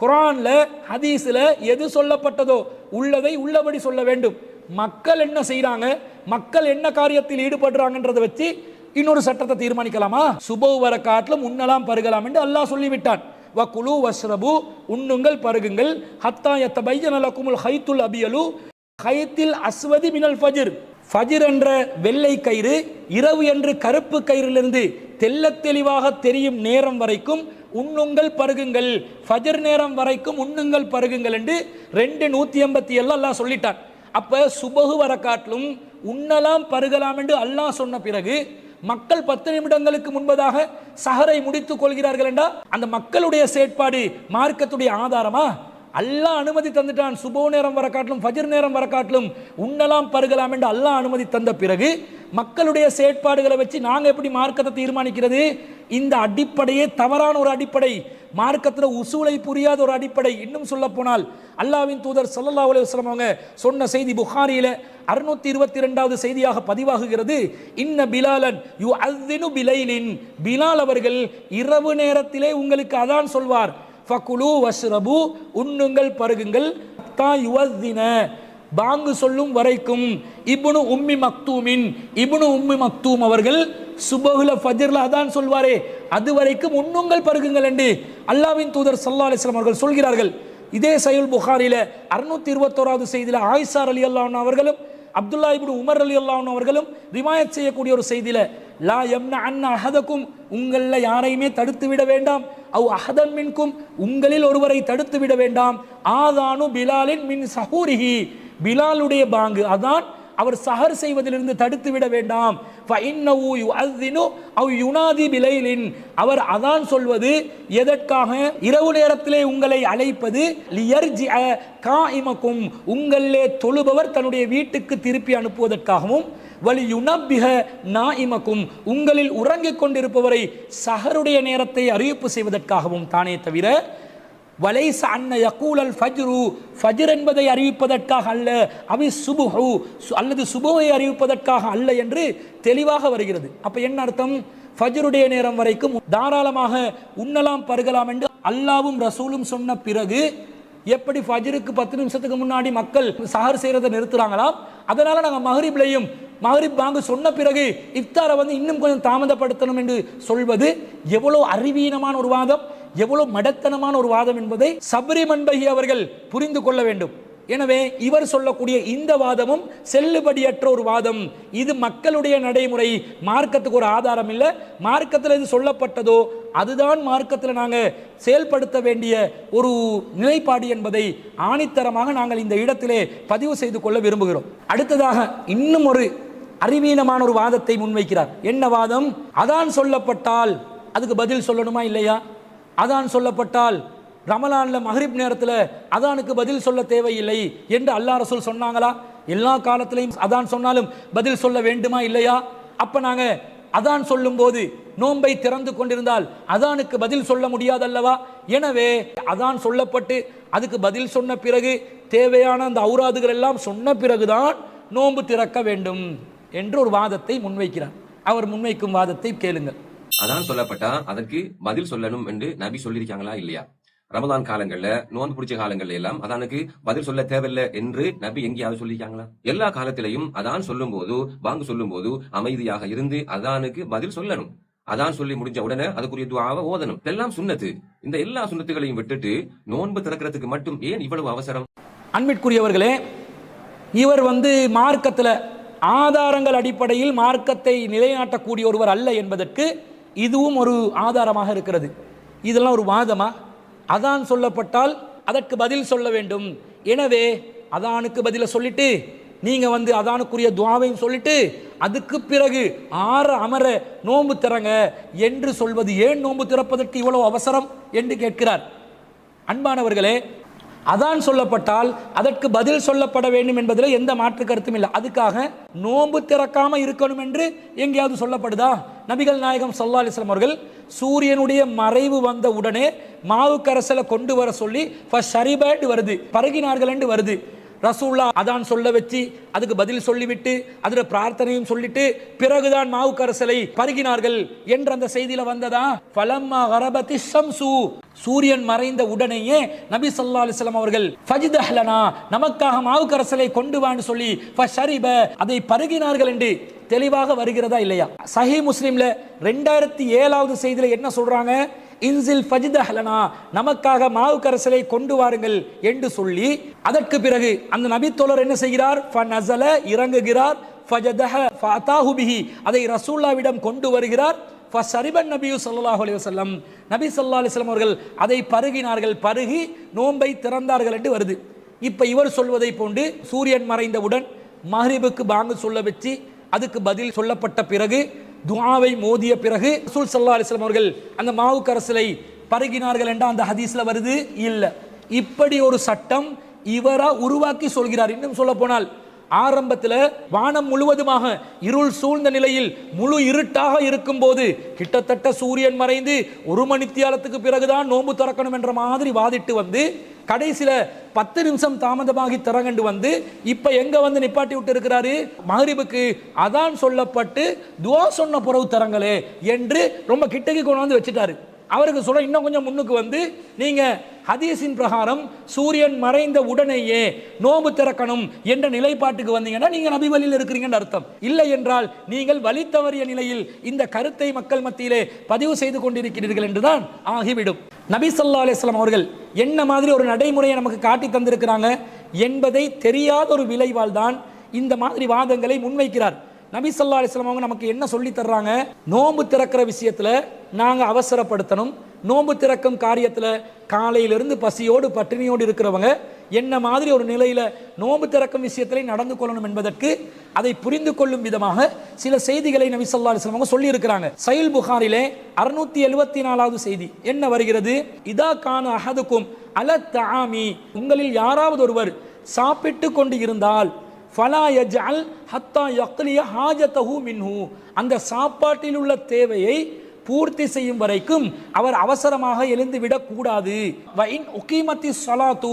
குர்ஆன்ல ஹதீஸ்ல எது சொல்லப்பட்டதோ உள்ளதை உள்ளபடி சொல்ல வேண்டும். மக்கள் என்ன செய்றாங்க, மக்கள் என்ன காரியத்தில் ஈடுபடுறாங்கன்றதை வச்சு இன்னொரு சட்டத்தை தீர்மானிக்கலாமா? சுபஹ் வர காட்டிலும் உண்ணலாம் பருகலாம் என்று அல்லாஹ் சொல்லிவிட்டான். வகுலு வஷ்ரபு, உண்ணுங்கள் பருகுங்கள், ஹத்தா யத்தபையன லகுமுல் ஹைத்துல் அபியலு ஹைத்தில் அஸ்வதி மினல் ஃபஜ்ர், ஃபஜ்ர் என்ற வெள்ளை கயிறு இரவு என்று கருப்பு கயிறிலிருந்து தெள்ளத் தெளிவாக தெரியும் நேரம் வரைக்கும் உண்ணுங்கள் பருகுங்கள், ஃபஜ்ர் நேரம் வரைக்கும் உண்ணுங்கள் பருகுங்கள் என்று 2:187 அல்லாஹ் சொல்லிட்டான். அப்ப சுபஹு வர காட்டிலும் உண்ணலாம் பருகலாம் என்று அல்லாஹ் சொன்ன பிறகு மக்கள் 10 நிமிடங்களுக்கு முன்பதாக சஹரை முடித்துக் கொள்கிறார்கள் என்றால் அந்த மக்களுடைய செயற்பாடு மார்க்கத்துடைய ஆதாரமா? அல்லாஹ் அனுமதி தந்துட்டான். சுபோ நேரம் வர காட்டிலும் ஃபஜ்ர் நேரம் வர காட்டிலும் உண்ணலாம் பருகலாம் என்று அல்லாஹ் அனுமதி தந்த பிறகு மக்களுடைய செயற்பாடுகளை வச்சு நாங்கள் எப்படி மார்க்கத்தை தீர்மானிக்கிறது? இந்த அடிப்படையே தவறான ஒரு அடிப்படை, மார்க்கத்தில் உசூலை புரியாத ஒரு அடிப்படை. இன்னும் சொல்ல போனால் அல்லாஹ்வின் தூதர் ஸல்லல்லாஹு அலைஹி வஸல்லம் அவங்க சொன்ன செய்தி புகாரியில 622வது செய்தியாக பதிவாகுகிறது. இன்ன பிலாலன் யுஅذினு பிலைலின், பிலால் அவர்கள் இரவு நேரத்திலே உங்களுக்கு அதான் சொல்வார். ஃபகுலு வஷ்ரபு, உண்ணுங்கள் பருகுங்கள், தா யுஅذின, பாங்கு சொல்லும் வரைக்கும். இப்னு உம்மி மக்தூமின், இப்னு உம்மி மக்தூம் அவர்கள் சுபஹுல ஃபஜ்ர்ல அதான் சொல்வாரே அது வரைக்கும் உண்ணுங்கள் பருகுங்கள் என்று அல்லாஹ்வின் தூதர் ஸல்லல்லாஹு அலைஹி வஸல்லம் அவர்கள் சொல்கிறார்கள். இதே சஹீஹ் புகாரில 621வது செய்தியில ஆயிஷா ரலியல்லாஹு அன்ஹா அவர்களும் அப்துல்லா இப்னு உமர் ரலியல்லாஹு அன்ஹு அவர்களும் ரிவாயத் செய்யக்கூடிய ஒரு செய்தியில லா யம்ன அன்ன அஹதக்கும், உங்கள யாரையுமே தடுத்து விட வேண்டாம், அவ் அஹதன் மின்கும், உங்களில் ஒருவரை தடுத்து விட வேண்டாம், ஆதானு பிலாலின் மின் சஹூரிஹி, பிலாலுடைய பாங்கு அதான் அவர் சஹர் செய்வதிலிருந்து தடுத்து விட வேண்டாம். ஃபஇன்னஹு யுஅذினு அவ் யுனாதி பிலைலின், அவர் அதான் சொல்வது எதற்காக? இரவு நேரத்திலே உங்களை அழைப்பது, லியர்ஜிஅ காயிமக்கும், உங்களே தொழுபவர் தன்னுடைய வீட்டுக்கு திருப்பி அனுப்புவதற்காகவும், வலி யுனப்பிஹ நாயிமக்கும், உங்களில் உறங்கிக் கொண்டிருப்பவரை சஹருடைய நேரத்தை அறிவிப்பு செய்வதற்காகவும் தானே தவிர வலைஸ அன்ன யகூலல் ஃபஜ்ரு, ஃபஜ்ர் என்பதை அறிவிப்பதற்காக அல்ல, அவி சுபுஹு அல்லது சுபுவை அறிவிப்பதற்காக அல்ல என்று தெளிவாக வருகிறது. அப்ப என்ன அர்த்தம்? ஃபஜ்ருடைய நேரம் வரைக்கும் தாராளமாக உண்ணலாம் பருகலாம் என்று அல்லாவும் ரசூலும் சொன்ன பிறகு எப்படி ஃபஜ்ருக்கு 10 நிமிஷத்துக்கு முன்னாடி மக்கள் சஹர் செய்யறதை நிறுத்துறாங்களாம், அதனால நாங்கள் மஹ்ரிப்லையும் மஹ்ரிப் பாங்கு சொன்ன பிறகு இஃப்தாரை இன்னும் கொஞ்சம் தாமதப்படுத்தணும் என்று சொல்வது எவ்வளவு அறிவீனமான ஒரு வாதம், எவ்வளவு மடத்தனமான ஒரு வாதம் என்பதை சப்ரி மன்பகி அவர்கள் புரிந்து கொள்ள வேண்டும். எனவே இவர் சொல்லக்கூடிய இந்த வாதமும் செல்லுபடியற்ற ஒரு வாதம். இது மக்களுடைய நடைமுறை, மார்க்கத்துக்கு ஒரு ஆதாரம் இல்லை. மார்க்கத்தில் இது சொல்லப்பட்டதோ அதுதான் மார்க்கத்தில் நாங்கள் செயல்படுத்த வேண்டிய ஒரு நிலைப்பாடு என்பதை ஆணித்தரமாக நாங்கள் இந்த இடத்திலே பதிவு செய்து கொள்ள விரும்புகிறோம். அடுத்ததாக இன்னும் ஒரு அறிவீனமான ஒரு வாதத்தை முன்வைக்கிறார். என்ன வாதம்? அதான் சொல்லப்பட்டால் அதுக்கு பதில் சொல்லணுமா இல்லையா? அதான் சொல்லப்பட்டால் ரமலான்ல மஹ்ரிப் நேரத்தில் அதானுக்கு பதில் சொல்ல தேவையில்லை என்று அல்லாஹ் ரசூல் சொன்னாங்களா? எல்லா காலத்திலையும் அதான் சொன்னாலும் பதில் சொல்ல வேண்டுமா இல்லையா? அப்ப நாங்க அதான் சொல்லும் போது நோன்பை திறந்து கொண்டிருந்தால் அதானுக்கு பதில் சொல்ல முடியாதல்லவா? எனவே அதான் சொல்லப்பட்டு அதுக்கு பதில் சொன்ன பிறகு தேவையான அந்த ஔராதுகள் எல்லாம் சொன்ன பிறகுதான் நோன்பு திறக்க வேண்டும் என்று ஒரு வாதத்தை முன்வைக்கிறார். அவர் முன்வைக்கும் வாதத்தை கேளுங்கள். அதான் சொல்லப்பட்டா அதற்கு பதில் சொல்லணும் என்று நபி சொல்லியிருக்காங்களா இல்லையா? ரமதான் காலங்கள்ல, நோன்பு பிடிச்ச காலங்கள்ல எல்லாம் அதானுக்கு பதில் சொல்ல தேவையில்லை என்று நபி எங்கேயாவது சொல்லியிருக்காங்களா? எல்லா காலத்திலையும் அதான் சொல்லும் போது, பாங்கு சொல்லும் போது அமைதியாக இருந்து அதானுக்கு பதில் சொல்லணும். அதான் சொல்லி முடிஞ்ச உடனே அதுக்குரிய துஆவை ஓதணும். இதெல்லாம் சுன்னத்து. இந்த எல்லா சுன்னத்துகளையும் விட்டுட்டு நோன்பு திறக்கிறதுக்கு மட்டும் ஏன் இவ்வளவு அவசரம்? அன்பிற்குரியவர்களே, இவர் மார்க்கத்தில் ஆதாரங்கள் அடிப்படையில் மார்க்கத்தை நிலைநாட்டக்கூடிய ஒருவர் அல்ல என்பதற்கு இதுவும் ஒரு ஆதாரமாக இருக்கிறது. இதெல்லாம் ஒரு வாதமா? அதான் சொல்லப்பட்டால் அதற்கு பதில் சொல்ல வேண்டும். எனவே அதானுக்கு பதில சொல்லிட்டு நீங்க அதானுக்குரிய துஆவையும் சொல்லிட்டு அதுக்கு பிறகு அமர நோன்பு திறங்க என்று சொல்வது ஏன்? நோன்பு திறப்பதற்கு இவ்வளவு அவசரம் என்று கேட்கிறார். அன்பானவர்களே, அதான் சொல்லப்பட்டால் அதற்கு பதில் சொல்லப்பட வேண்டும் என்பதில் எந்த மாற்று கருத்தும் இல்லை. அதுக்காக நோன்பு திறக்காம இருக்கணும் என்று எங்கேயாவது சொல்லப்படுதா? நபிகள் நாயகம் ஸல்லல்லாஹு அலைஹி வஸல்லம் அவர்கள் சூரியனுடைய மறைவு வந்த உடனே மாவு கரசலை கொண்டு வர சொல்லி ஃபஷரிப வருது, பருகினார்கள் என்று வருது. ரசூல்லா அதான் சொல்ல வச்சு அதுக்கு பதில் சொல்லிவிட்டு அதில் பிரார்த்தனையும் சொல்லிட்டு பிறகுதான் மாவு கரசலை பருகினார்கள் என்ற அந்த செய்தியில வந்ததா? ஃபலம்மா கரபத்தி ஷம்சு, சூரியன் மறைந்த உடனேயே நபி ஸல்லல்லாஹு அலைஹி வஸல்லம் அவர்கள் ஃபஜ்தஹ் லனா, நமக்காக மாவு கரசலை கொண்டு வான்னு சொல்லி ஃபஷரிப, அதை பருகினார்கள் என்று தெளிவாக வருகிறதா இல்லையா? சஹீஹ் முஸ்லிம்ல 2007வது செய்தியில என்ன சொல்றாங்க? இன்சில் ஃபஜ்தஹ் லனா, நமக்காக மாவு கரசலை கொண்டு வாருங்கள் என்று சொல்லி அதற்கு பிறகு அந்த நபி தோழர் என்ன செய்கிறார்? ஃபநஸல, இறங்குகிறார், ஃபஜதஹ ஃபஅதாஹு பிஹி, அதை ரசூலுல்லாஹ்விடம் கொண்டு வருகிறார். ஃபஷரிபன் நபியு ஸல்லல்லாஹு அலைஹி வஸல்லம், நபி ஸல்லல்லாஹு அலைஹி வஸல்லம் அவர்கள் அதை பருகினார்கள், பருகி நோன்பை திறந்தார்கள் என்று வருது. இப்ப இவர் சொல்வதை போன்று சூரியன் மறைந்தவுடன் மஹ்ரிபுக்கு பாங்கு சொல்ல வச்சு அதுக்கு பதில் சொல்லப்பட்ட பிறகு துஆவை மோதிய பிறகு ரசூல் ஸல்லல்லாஹு அலைஹி வஸல்லம் அவர்கள் அந்த மாவு கரசலை பருகினார்கள் என்ற அந்த ஹதீஸ்ல வருது இல்ல. இப்படி ஒரு சட்டம் இவரா உருவாக்கி சொல்கிறார். இன்னும் சொல்ல போனால் ஆரம்பத்தில் வானம் முழுவதுமாக இருள் சூழ்ந்த நிலையில் முழு இருட்டாக இருக்கும் போது கிட்டத்தட்ட சூரியன் மறைந்து 1 மணித்தியாலத்துக்கு பிறகுதான் நோன்பு திறக்கணும் என்ற மாதிரி வாதிட்டு வந்து கடைசியில 10 நிமிஷம் தாமதமாகி திறங்கண்டு வந்து இப்ப எங்க வந்து நிப்பாட்டி விட்டு இருக்கிறாரு. மகரிபுக்கு அதான் சொல்லப்பட்டு துவா சொன்ன புறவு திறங்களே என்று ரொம்ப கிட்டக்கு கொண்டு வந்து வச்சுட்டாரு. அவருக்கு சொல்ல இன்னும் கொஞ்சம் முன்னுக்கு வந்து நீங்க ஹதீஸின் பிரகாரம் சூரியன் மறைந்த உடனேயே நோன்பு திறக்கணும் என்ற நிலைப்பாட்டுக்கு வந்தீங்கன்னா நீங்க நபி வழியில் இருக்கிறீங்கன்னு அர்த்தம். இல்லை என்றால் நீங்கள் வழி தவறிய நிலையில் இந்த கருத்தை மக்கள் மத்தியிலே பதிவு செய்து கொண்டிருக்கிறீர்கள் என்றுதான் ஆகிவிடும். நபி ஸல்லல்லாஹு அலைஹி வஸல்லம் அவர்கள் என்ன மாதிரி ஒரு நடைமுறையை நமக்கு காட்டி தந்திருக்கிறாங்க என்பதை தெரியாத ஒரு விளைவால் தான் இந்த மாதிரி வாதங்களை முன்வைக்கிறார். நபி ஸல்லல்லாஹு அலைஹி வஸல்லம் அவங்க நமக்கு என்ன சொல்லி தர்றாங்க? நோன்பு திறக்கிற விஷயத்துல நாங்க அவசரப்படுத்தணும். நோன்பு திறக்கும் காரியத்துல காலையிலிருந்து பசியோடு பட்டினியோடு இருக்கிறவங்க என்ன மாதிரி ஒரு நிலையில நோன்பு திறக்கும் விஷயத்திலே நடந்து கொள்ளணும் என்பதற்கு அதை புரிந்து கொள்ளும் விதமாக சில செய்திகளை நபி ஸல்லல்லாஹு அலைஹி வஸல்லம் அவங்க சொல்லி இருக்கிறாங்க. சஹீஹ் புகாரிலே 674வது செய்தி என்ன வருகிறது? இதா கான அஹதுக்கும் அல தஆமி, உங்களில் யாராவது ஒருவர் சாப்பிட்டு கொண்டு இருந்தால் ஃபலா யஜ்அல் ஹத்தா யக்லிய ஹாஜதஹு மின்ஹு, அந்த சாப்பாட்டில் உள்ள தேவையை பூர்த்தி செய்யும் வரைக்கும் அவர் அவசரமாக எழுந்து விடக்கூடாது. வ இன் உகீமத்திஸ் ஸலாத்து,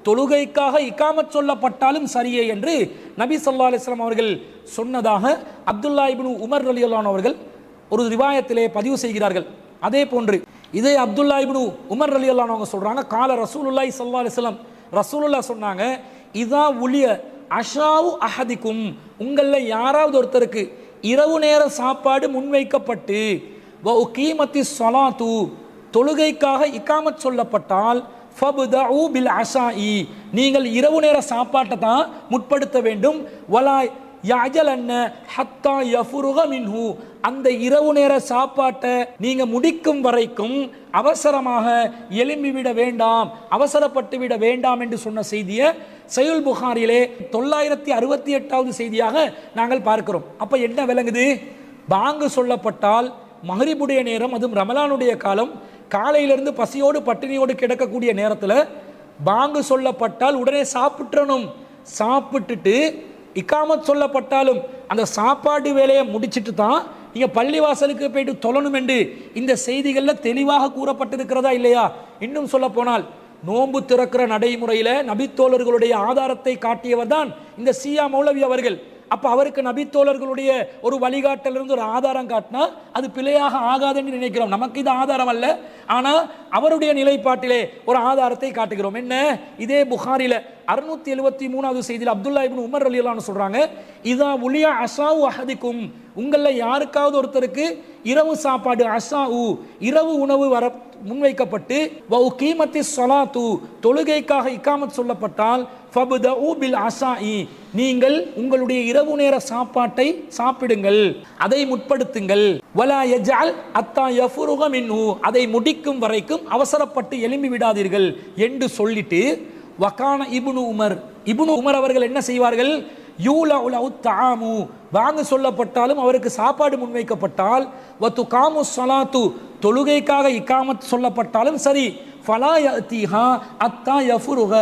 தொழுகைக்காக இகாமத் சொல்லப்பட்டாலும் சரியே என்று நபி ஸல்லல்லாஹு அலைஹி வஸல்லம் அவர்கள் சொன்னதாக அப்துல்லா இப்னு உமர் ரலியல்லாஹு அன்ஹு அவர்கள் ஒரு ரிவாயத்திலே பதிவு செய்கிறார்கள். அதே போன்று இதே அப்துல்லா இப்னு உமர் ரலியல்லாஹு அன்ஹு அவங்க சொல்றாங்க, கால ரசூலுல்லாஹி ஸல்லல்லாஹு அலைஹி வஸல்லம், ரசூலுல்லாஹ் சொன்னாங்க, இதா உலிய அஷாவு அஹதிக்கும், உங்களில் யாராவது ஒருத்தருக்கு இரவு நேர சாப்பாடு முன்வைக்கப்பட்டு வ உகீமத்திஸ் ஸலாத்து, தொழுகைக்காக இகாமத் சொல்லப்பட்டால் ஃபப்தஉ பில் அஷாஇ, நீங்கள் இரவு நேர சாப்பாட்டை தான் முற்படுத்த வேண்டும். வலா யஅஜலன்ன ஹத்தா யஃபுருக மின்ஹு, அந்த இரவு நேர சாப்பாட்டை நீங்க முடிக்கும் வரைக்கும் அவசரமாக எழும்பிவிட வேண்டாம், அவசரப்பட்டு விட வேண்டாம் என்று சொன்ன செய்தியை சஹீஹ் புகாரியிலே 968வது செய்தியாக நாங்கள் பார்க்கிறோம். அப்ப என்ன விளங்குது? பாங்கு சொல்லப்பட்டால் மஹ்ரிபுடைய நேரம், அதுவும் ரமலானுடைய காலம், காலையிலிருந்து பசியோடு பட்டினியோடு கிடக்கக்கூடிய நேரத்தில் பாங்கு சொல்லப்பட்டால் உடனே சாப்பிட்றணும். சாப்பிட்டுட்டு இகாமத் சொல்லப்பட்டாலும் அந்த சாப்பாடு வேலையை முடிச்சிட்டு தான் நீங்கள் பள்ளிவாசலுக்கு போயிட்டு தொழணும் என்று இந்த செய்திகளில் தெளிவாக கூறப்பட்டிருக்கிறதா இல்லையா? இன்னும் சொல்ல போனால் நோன்பு திறக்கிற நடைமுறையில் நபித்தோழர்களுடைய ஆதாரத்தை காட்டியவர் தான் இந்த சியா மௌலவி அவர்கள். அப்போ அவருக்கு நபித்தோழர்களுடைய ஒரு வழிகாட்டிலிருந்து ஒரு ஆதாரம் காட்டினா அது பிழையாக ஆகாதுன்னு நினைக்கிறோம். நமக்கு இது ஆதாரம் அல்ல, ஆனால் அவருடைய நிலைப்பாட்டிலே ஒரு ஆதாரத்தை காட்டுகிறோம். என்ன? இதே புகாரில 673வது செய்தியில் அப்துல்லா இப்னு உமர் ரலியல்லாஹு அன்ஹு சொல்றாங்க, இதா உலியா அஷாவு அஹதிக்கும், உங்களில் யாருக்காவது ஒருத்தருக்கு இரவு சாப்பாடு அஷாவு இரவு உணவு வர முன்வைக்கப்பட்டு வ உகீமத்திஸ் ஸலாத்து, தொழுகைக்காக இகாமத் சொல்லப்பட்டால் ஃபப்தஉ பில் அஷாஇ, நீங்கள் உங்களுடைய இரவு நேர சாப்பாட்டை சாப்பிடுங்கள், அதை முற்படுத்துங்கள். வலா யஜ்அல் அத்தா யஃபுருக மின்ஹு, அதை முடிக்கும் வரைக்கும் அவசரப்பட்டு எழும்பி விடாதீர்கள் என்று சொல்லிட்டு வகான இப்னு உமர் அவர்கள் என்ன செய்வார்கள்? யூலஉ தஆமு, வாங்க சொல்லப்பட்டாலும் அவருக்கு சாப்பாடு முன்வைக்கப்பட்டால் வ துகாமு ஸலாத்து, தொழுகைக்காக இகாமத் சொல்லப்பட்டாலும் சரி, ஃபலா யஅதிஹா அத்தா யஃபுருக,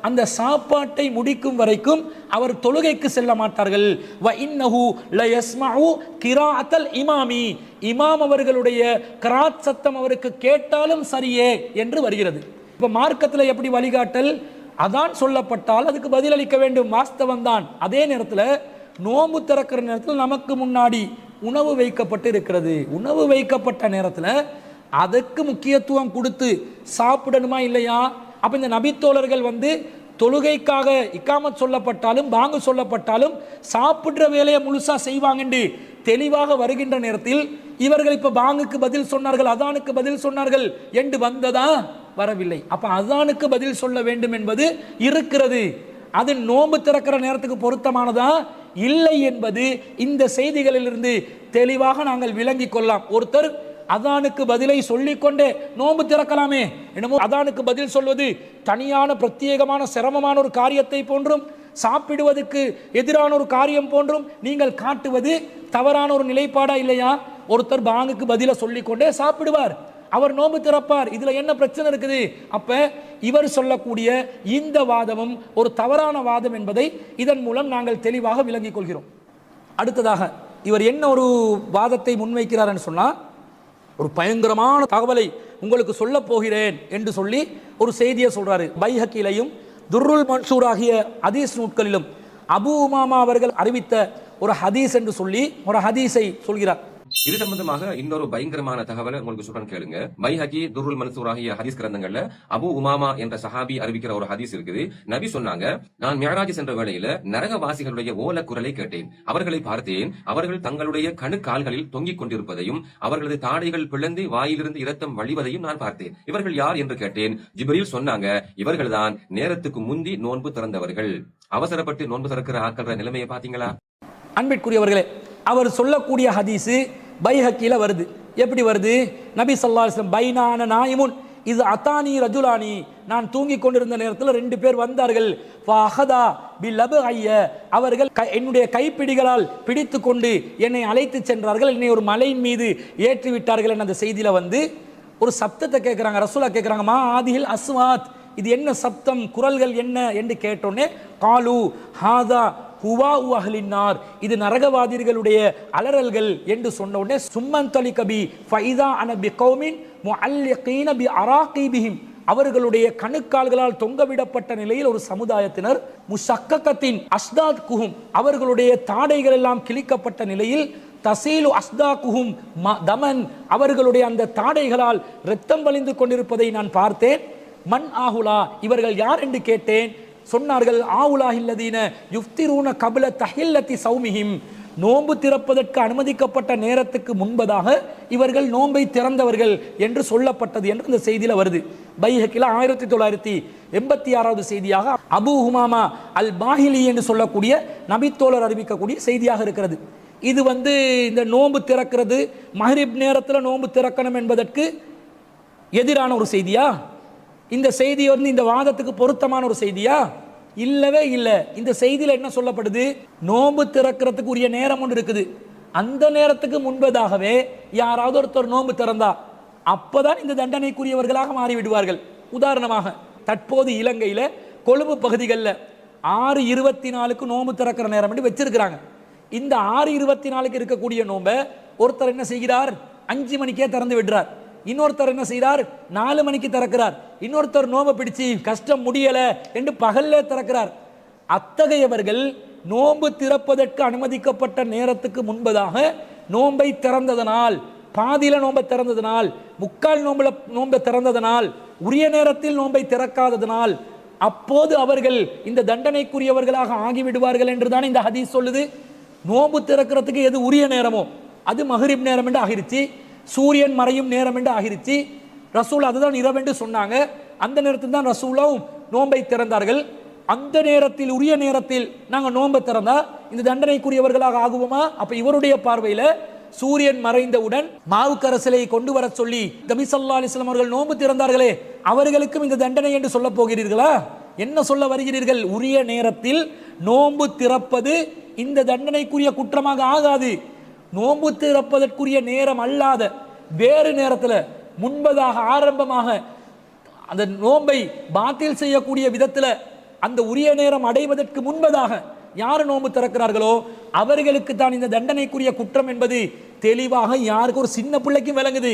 அந்த சாப்பாட்டை முடிக்கும் வரைக்கும் அவர் தொழுகைக்கு செல்ல மாட்டார்கள். வ இன்னஹு ல யஸ்மஉ கிராஅத்தல் இமாமி, இமாம் அவர்களுடைய கிராத் சத்தம் அவருக்கு கேட்டாலும் சரியே என்று வருகிறது. இப்போ மார்க்கத்தில் எப்படி வழிகாட்டல்? அதான் சொல்லப்பட்டால் அதுக்கு பதிலளிக்க வேண்டும், வாஸ்தவம் தான். அதே நேரத்தில் நோன்பு திறக்கிற நேரத்தில் நமக்கு முன்னாடி உணவு வைக்கப்பட்டு இருக்கிறது. உணவு வைக்கப்பட்ட நேரத்தில் அதுக்கு முக்கியத்துவம் கொடுத்து சாப்பிடணுமா இல்லையா? அப்போ இந்த நபித்தோழர்கள் தொழுகைக்காக இகாமத் சொல்லப்பட்டாலும் பாங்கு சொல்லப்பட்டாலும் சாப்பிட்ற வேலையை முழுசா செய்வாங்கன்னு தெளிவாக வருகின்ற நேரத்தில் இவர்கள் இப்போ பாங்குக்கு பதில் சொன்னார்கள், அதானுக்கு பதில் சொன்னார்கள் என்று வந்ததா? வரவில்லை. அப்ப அதானுக்கு பதில் சொல்ல வேண்டும் என்பது இருக்கிறது. அது நோன்பு திறக்கிற நேரத்துக்கு பொருத்தமானதா இல்லை என்பது இந்த செய்திகளிலிருந்து தெளிவாக நாங்கள் விளங்கிக் கொள்ளலாம். ஒருத்தர் அதானுக்கு பதிலை சொல்லிக்கொண்டே நோன்பு திறக்கலாமே, என்னமோ அதானுக்கு பதில் சொல்வது தனியான பிரத்யேகமான சிரமமான ஒரு காரியத்தை போன்றும் சாப்பிடுவதற்கு எதிரான ஒரு காரியம் போன்றும் நீங்கள் காட்டுவது தவறான ஒரு நிலைப்பாடா இல்லையா? ஒருத்தர் பாங்குக்கு பதிலை சொல்லிக்கொண்டே சாப்பிடுவார், அவர் நோன்பு திறப்பார், இதுல என்ன பிரச்சனை இருக்குது? அப்ப இவர் சொல்லக்கூடிய இந்த வாதமும் ஒரு தவறான வாதம் என்பதை இதன் மூலம் நாங்கள் தெளிவாக விளங்கிக் கொள்கிறோம். அடுத்ததாக இவர் என்ன ஒரு வாதத்தை முன்வைக்கிறார் சொன்னா, ஒரு பயங்கரமான தகவலை உங்களுக்கு சொல்ல போகிறேன் என்று சொல்லி ஒரு செய்தியை சொல்றாரு. பைஹக்கிலையும் துர்ருல் மன்சூர் ஆகிய ஹதீஸ் நூட்களிலும் அபூ உமாமா அவர்கள் அறிவித்த ஒரு ஹதீஸ் என்று சொல்லி ஒரு ஹதீஸை சொல்கிறார். இது சம்பந்தமாக இன்னொரு பயங்கரமான தகவலை உங்களுக்கு சொல்றேன் கேளுங்க. பைஹகி, துர்ருல் மன்சூர் ஆகிய ஹதீஸ் கிரந்தங்கள்ல அபூ உமாமா என்ற சஹாபி அறிவிக்கிற ஒரு ஹதீஸ் இருக்குது. நபி சொன்னாங்க, நான் மியராஜ் சென்ற வேளையில நரகவாசிகளுடைய ஓல குரலை கேட்டேன். அவர்களை பார்த்தேன். அவர்கள் தங்களுடைய கணுக்கால்களில் தொங்கிக் கொண்டிருப்பதையும் அவர்களது தாடைகள் பிளந்து வாயிலிருந்து இரத்தம் வழிவதையும் நான் பார்த்தேன். இவர்கள் யார் என்று கேட்டேன். ஜிப்ரீல் சொன்னாங்க, இவர்கள்தான் நேரத்துக்கு முந்தி நோன்பு திறந்தவர்கள். அவசரப்பட்டு நோன்பு திறக்கிற ஆட்கள் நிலைமையை பாத்தீங்களா? அன்பிற்குரியவர்களே, அவர் சொல்லக்கூடிய ஹதீஸ் பைஹக்கில வருது. எப்படி வருது? நபி ஸல்லல்லாஹு அலைஹி வஸல்லம் பைனான நாயிமுன் இது அத்தானி ரஜுலானி, நான் தூங்கிக் கொண்டிருந்த நேரத்தில் 2 பேர் வந்தார்கள். ஃபஅஹதா பிலபைய, அவர்கள் என்னுடைய கைப்பிடிகளால் பிடித்து கொண்டு என்னை அழைத்து சென்றார்கள், என்னை ஒரு மலையின் மீது ஏற்றி விட்டார்கள் என்ற அந்த செய்தியில வந்து ஒரு சப்தத்தை கேட்கிறாங்க. ரசூலா கேட்கிறாங்க, மா ஆதிஹில் அஸ்வாத், இது என்ன சப்தம், குரல்கள் என்ன என்று கேட்டோன்னே, காலு ஹாதா ஹுவா அஹ்லின்னார், இது நரகவாதிகளுடைய அலறல்கள் என்று சொன்ன உடனே, சும்மன் தலிகபி ஃபைதா அன பிகௌமின் முஅல்லிகீன பி அராகீபிஹிம், அவர்களுடைய கணுக்கால்களால் தொங்கவிடப்பட்ட நிலையில் ஒரு சமுதாயத்தினர், முஷக்ககத்தின் அஸ்தாத் குஹும், அவர்களுடைய தாடைகள் எல்லாம் கிழிக்கப்பட்ட நிலையில், தசீலு அஸ்தாகுஹும் தமன், அவர்களுடைய அந்த தாடைகளால் இரத்தம் வழிந்து கொண்டிருப்பதை நான் பார்த்தேன். மன் ஆஹுலா, இவர்கள் யார் என்று கேட்டேன். சொன்னார்கள், ஆவுலாஹில்லதீன யுஃப்திரூன கபில தஹில்லதி சௌமிஹிம், நோன்பு திறப்பதற்கு அனுமதிக்கப்பட்ட நேரத்துக்கு முன்பதாக இவர்கள் நோன்பை திறந்தவர்கள் என்று சொல்லப்பட்டது என்று இந்த செய்தியில வருது. பைஹக்கில 1986வது செய்தியாக அபூ உமாமா அல் பாஹிலி என்று சொல்லக்கூடிய நபித்தோழர் அறிவிக்கக்கூடிய செய்தியாக இருக்கிறது. இது வந்து இந்த நோன்பு திறக்கிறது, மஹ்ரிப் நேரத்தில் நோன்பு திறக்கணும் என்பதற்கு எதிரான ஒரு செய்தியா? இந்த செய்தி வந்து இந்த வாதத்துக்கு பொருத்தமான ஒரு செய்தியா? இல்லவே இல்லை. இந்த செய்தியில் என்ன சொல்லப்படுது? நோன்பு திறக்கிறதுக்கு உரிய நேரம் ஒன்று இருக்குது. அந்த நேரத்துக்கு முன்பதாகவே யாராவது ஒருத்தர் நோன்பு திறந்தா அப்பதான் இந்த தண்டனைக்குரியவர்களாக மாறிவிடுவார்கள். உதாரணமாக தற்போது இலங்கையில கொழும்பு பகுதிகளில் 6:24 நோன்பு திறக்கிற நேரம் என்று வச்சிருக்கிறாங்க. இந்த 6:24 இருக்கக்கூடிய நோன்பை ஒருத்தர் என்ன செய்கிறார்? 5 மணிக்கே திறந்து விடுறார். இன்னொருத்தர் என்ன செய்கிறார்? 4 மணிக்கு திறக்கிறார். இன்னொருத்தர் நோம்பை பிடிச்சி கஷ்டம் முடியல என்று பகல்ல திறக்கிறார். அத்தகையவர்கள் நோன்பு திறப்பதற்கு அனுமதிக்கப்பட்ட நேரத்துக்கு முன்பதாக நோன்பை திறந்ததனால், பாதியில நோன்பை திறந்ததனால், முக்கால் நோன்பை திறந்ததனால், உரிய நேரத்தில் நோன்பை திறக்காததனால் அப்போது அவர்கள் இந்த தண்டனைக்குரியவர்களாக ஆகிவிடுவார்கள் என்றுதான் இந்த ஹதீஸ் சொல்லுது. நோன்பு திறக்கிறதுக்கு எது உரிய நேரமோ அது மஹ்ரிப் நேரம் என்று ஆகிருச்சு. சூரியன் மறையும் நேரம் என்று ஆகிருச்சு. ரசூல் அதுதான் இரவென்று சொன்னாங்க. அந்த நேரத்தில் தான் ரசூலும் நோன்பை திறந்தார்கள். அந்த நேரத்தில் உரிய நேரத்தில் நாங்கள் நோன்பை திறந்தா இந்த தண்டனைக்குரியவர்களாக ஆகுவோமா? அப்ப இவருடைய பார்வையில் சூரியன் மறைந்தவுடன் மாவு கரசலை கொண்டு வர சொல்லி நபி ஸல்லல்லாஹு அலைஹி வஸல்லம் அவர்கள் நோன்பு திறந்தார்களே, அவர்களுக்கும் இந்த தண்டனை என்று சொல்ல போகிறீர்களா? என்ன சொல்ல வருகிறீர்கள்? உரிய நேரத்தில் நோன்பு திறப்பது இந்த தண்டனைக்குரிய குற்றமாக ஆகாது. நோன்பு திறப்பதற்குரிய நேரம் அல்லாத வேறு நேரத்தில் முன்பதாக ஆரம்பமாக அந்த நோன்பை பாத்தில் செய்யக்கூடிய விதத்தில் அந்த உரிய நேரம் அடைவதற்கு முன்பதாக யார் நோன்பு திறக்கிறார்களோ அவர்களுக்கு தான் இந்த தண்டனைக்குரிய குற்றம் என்பது தெளிவாக யாருக்கு ஒரு சின்ன பிள்ளைக்கும் விளங்குது,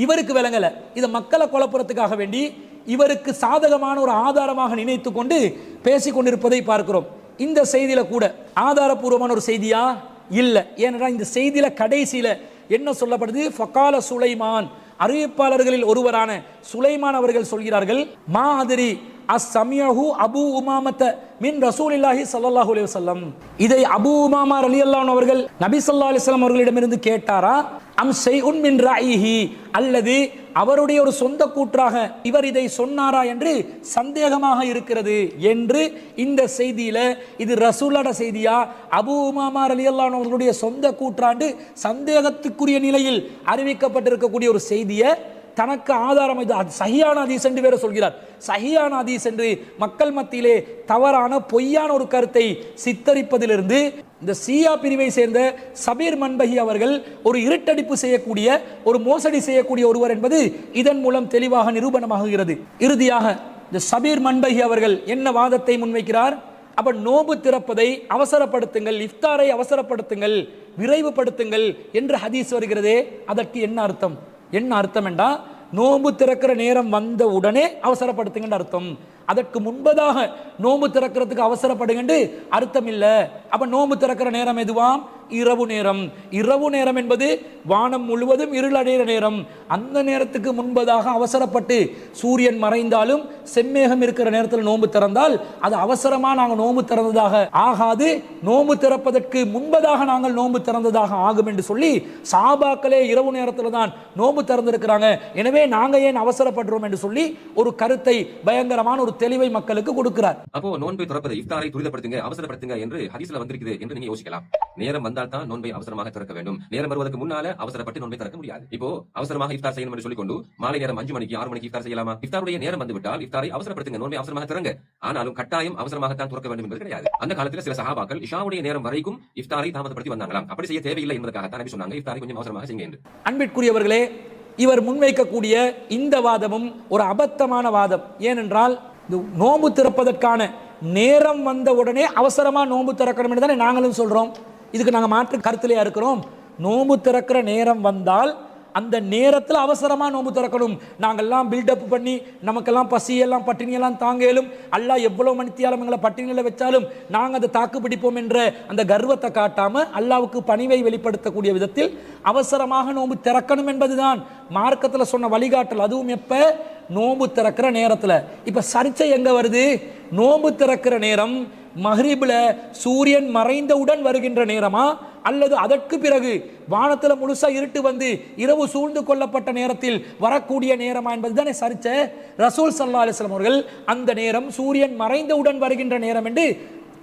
இவருக்கு விளங்கல. இதை மக்களை குழப்பறதுக்காக வேண்டி இவருக்கு சாதகமான ஒரு ஆதாரமாக நினைத்து கொண்டு பேசிக் கொண்டிருப்பதை பார்க்கிறோம். இந்த செய்தியில கூட ஆதாரபூர்வமான ஒரு செய்தியா இல்லை. ஏனென்றால் இந்த செய்தியில கடைசியில என்ன சொல்லப்படுது? ஃபகால சுலைமான், அறிவிப்பாளர்களில் ஒருவரான சுலைமான் அவர்கள் சொல்கிறார்கள், மா அதிரி அஸ்ஸமியஹு அபூ உமாமத மின் ரசூலில்லாஹி ஸல்லல்லாஹு அலைஹி வஸல்லம், இதை அபூ உமாமா ரலியல்லாஹு அன்ஹு அவர்கள் நபி ஸல்லல்லாஹு அலைஹி வஸல்லம் அவர்களிடமிருந்து கேட்டாரா, அம் ஷைஉன் மின் ராயிஹி, அல்லது அவருடைய ஒரு சொந்த கூற்றாக இவர் இதை சொன்னாரா என்று சந்தேகமாக இருக்கிறது என்று இந்த செய்தியில இது ரசூலோட செய்தியா அபூ உமாமா ரலியல்லாஹு அன்ஹு அவர்களுடைய சொந்த கூற்றாண்டு சந்தேகத்துக்குரிய நிலையில் அறிவிக்கப்பட்டிருக்கக்கூடிய ஒரு செய்தியை தனக்கு ஆதாரம் இது சஹியான ஹதீஸ் என்று வேற சொல்கிறார். சஹியான ஹதீஸ் என்று மக்கள் மத்தியிலே தவறான பொய்யான ஒரு கருத்தை சித்தரிப்பதிலிருந்து இந்த சியா பிரிவை சேர்ந்த சபீர் மன்பகி அவர்கள் ஒரு இருட்டடிப்பு செய்யக்கூடிய, ஒரு மோசடி செய்யக்கூடிய ஒருவர் என்பது இதன் மூலம் தெளிவாக நிரூபணமாகிறது. இறுதியாக இந்த சபீர் மன்பகி அவர்கள் என்ன வாதத்தை முன்வைக்கிறார்? அப்ப நோன்பு திறப்பதை அவசரப்படுத்துங்கள், இஃப்தாரை அவசரப்படுத்துங்கள், விரைவுபடுத்துங்கள் என்று ஹதீஸ் வருகிறதே, அதற்கு என்ன அர்த்தம்? என்ன அர்த்தம் என்றா, நோன்பு திறக்கிற நேரம் வந்த உடனே அவசரப்படுத்துங்க அர்த்தம். அதற்கு முன்பதாக நோன்பு திறக்கிறதுக்கு அவசரப்படுங்க அர்த்தம் இல்லை. அப்ப நோன்பு திறக்கிற நேரம் எதுவாம்? இரவு நேரம். இரவு நேரம் என்பது வானம் முழுவதும் இருளடைகிற நேரம். அந்த நேரத்துக்கு முன்பதாக அவசரப்பட்டு சூரியன் மறைந்தாலும் செம்மேகம் இருக்கிற நேரத்தில் நோன்பு திறந்தால் அது அவசரமா நாங்கள் நோன்பு திறந்ததாக ஆகாது, நோன்பு திறப்பதற்கு முன்பதாக நாங்கள் நோன்பு திறந்ததாக ஆகும் என்று சொல்லி சஹாபாக்களே இரவு நேரத்தில் தான் நோன்பு திறந்திருக்கிறாங்க, எனவே நாங்க ஏன் அவசரப்படுறோம் என்று சொல்லி ஒரு கருத்தை, பயங்கரமான ஒரு தெளிவை மக்களுக்கு கொடுக்கிறார். அப்போ நோன்பை திறப்பதை, இஃப்தாரை துரிதப்படுத்துங்க, அவசரப்படுத்துங்க என்று ஹதீஸ்ல வந்திருக்குது என்று நீங்க யோசிக்கலாம். நேரம் வந்தால் தான் நோன்பை அவசரமாக திறக்க வேண்டும். நேரம் வருவதற்கு முன்னால அவசரப்பட்டு நோன்பை திறக்க முடியாது. இப்போ அவசரமாக இஃப்தார் செய்யணும் என்று சொல்லிக்கொண்டு மாலை நேரம் 5 மணிக்கு 6 மணிக்கு இஃப்தார் செய்யலாமா? இஃப்தாருடைய நேரம் வந்து விட்டால் இஃப்தாரை அவசரப்படுத்துங்க, நோன்பை அவசரமாக திறங்க. ஆனாலும் கட்டாயம் அவசரமாக தான் திறக்க வேண்டும் என்பது கிடையாது. அந்த காலத்தில் சில சஹாபாக்கள் இஷாவுடைய நேரம் வரைக்கும் இஃப்தாரை தாமதப்படுத்தி வந்தாங்களாம். அப்படி செய்ய தேவையில்லை என்பதற்காக தான் நபி சொன்னாங்க இஃப்தாரை கொஞ்சம் அவசரமாக செய்யுங்க என்று. அன்பிற்குரியவர்களே, இவர் முன்வைக்கக்கூடிய இந்த வாதமும் ஒரு அபத்தமான வாதம். ஏனென்றால் நோன்பு திறப்பதற்கான நேரம் வந்த உடனே அவசரமா நோன்பு திறக்கணும் என்று தானே நாங்களும் சொல்றோம். இதுக்கு நாங்கள் மாற்று கருத்திலே இருக்கிறோம். நோன்பு திறக்கிற நேரம் வந்தால் அந்த நேரத்தில் அவசரமா நோன்பு திறக்கணும். நாங்கள்லாம் பில்டப் பண்ணி நமக்கெல்லாம் பசியெல்லாம் பட்டினியெல்லாம் தாங்கலும், அல்லாஹ் எவ்வளவு மணித்தியாலும் எங்களை பட்டினியில் வச்சாலும் நாங்கள் அதை தாக்கு பிடிப்போம் என்ற அந்த கர்வத்தை காட்டாம அல்லாவுக்கு பணிவை வெளிப்படுத்தக்கூடிய விதத்தில் அவசரமாக நோன்பு திறக்கணும் என்பதுதான் மார்க்கத்தில் சொன்ன வழிகாட்டல். அதுவும் எப்ப? நோன்பு திறக்கிற நேரத்தில். இப்ப சர்ச்சை எங்க வருது? நோன்பு திறக்கிற நேரம் மஹ்ரிப்ல சூரியன் மறைந்தவுடன் வருகின்ற நேரமா, அல்லது அதற்கு பிறகு வானத்தில் முழுசா இருட்டு வந்து இரவு சூழ்ந்து கொள்ளப்பட்ட நேரத்தில் வரக்கூடிய நேரமா என்பதுதானே சர்ச்சை. ரசூல் ஸல்லல்லாஹு அலைஹி வஸல்லம் அவர்கள் அந்த நேரம் சூரியன் மறைந்தவுடன் வருகின்ற நேரம் என்று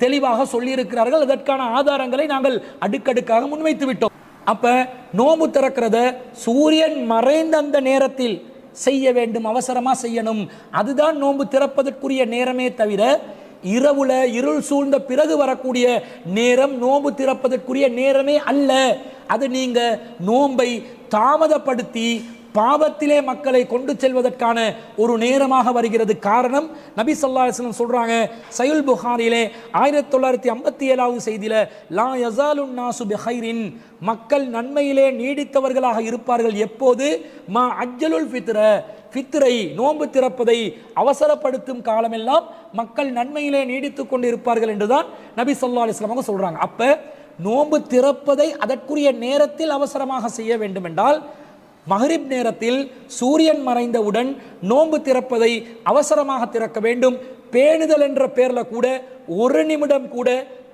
தெளிவாக சொல்லியிருக்கிறார்கள். அதற்கான ஆதாரங்களை நாங்கள் அடுக்கடுக்காக முன்வைத்து விட்டோம். அப்ப நோன்பு திறக்கிறத சூரியன் மறைந்த அந்த நேரத்தில் செய்ய வேண்டும், அவசரமா செய்யணும். அதுதான் நோன்பு திறப்பதற்குரிய நேரமே தவிர இரவுல இருள் சூழ்ந்த பிறகு வரக்கூடிய நேரம் நோன்பு திறப்பதற்குரிய நேரமே அல்ல. அது நீங்க நோன்பை தாமதப்படுத்தி பாவத்திலே மக்களை கொண்டு செல்வதற்கான ஒரு நேரமாக வருகிறது. காரணம், நபி ஸல்லல்லாஹு அலைஹி வஸல்லம் சொல்றாங்க சஹீஹ் புகாரியிலே 1957வது செய்தியில, லா யஸாலுன் நாசு பிஹைரின், மக்கள் நன்மையிலே நீடித்தவர்களாக இருப்பார்கள். எப்போது? மா அஜ்ஜலுல் ஃபித்ர, ஃபித்ரை நோன்பு திறப்பதை அவசரப்படுத்தும் காலமெல்லாம் மக்கள் நன்மையிலே நீடித்துக் கொண்டு இருப்பார்கள் என்றுதான் நபி ஸல்லல்லாஹு அலைஹி வஸல்லம் சொல்றாங்க. அப்ப நோன்பு திறப்பதை அதற்குரிய நேரத்தில் அவசரமாக செய்ய வேண்டும் என்றால் மஹ்ரிப் நேரத்தில் சூரியன் மறைந்தவுடன் நோன்பு திறப்பதை அவசரமாக திறக்க வேண்டும். பேணுதல் என்ற பெயர்ல கூட ஒரு நிமிடம் கூட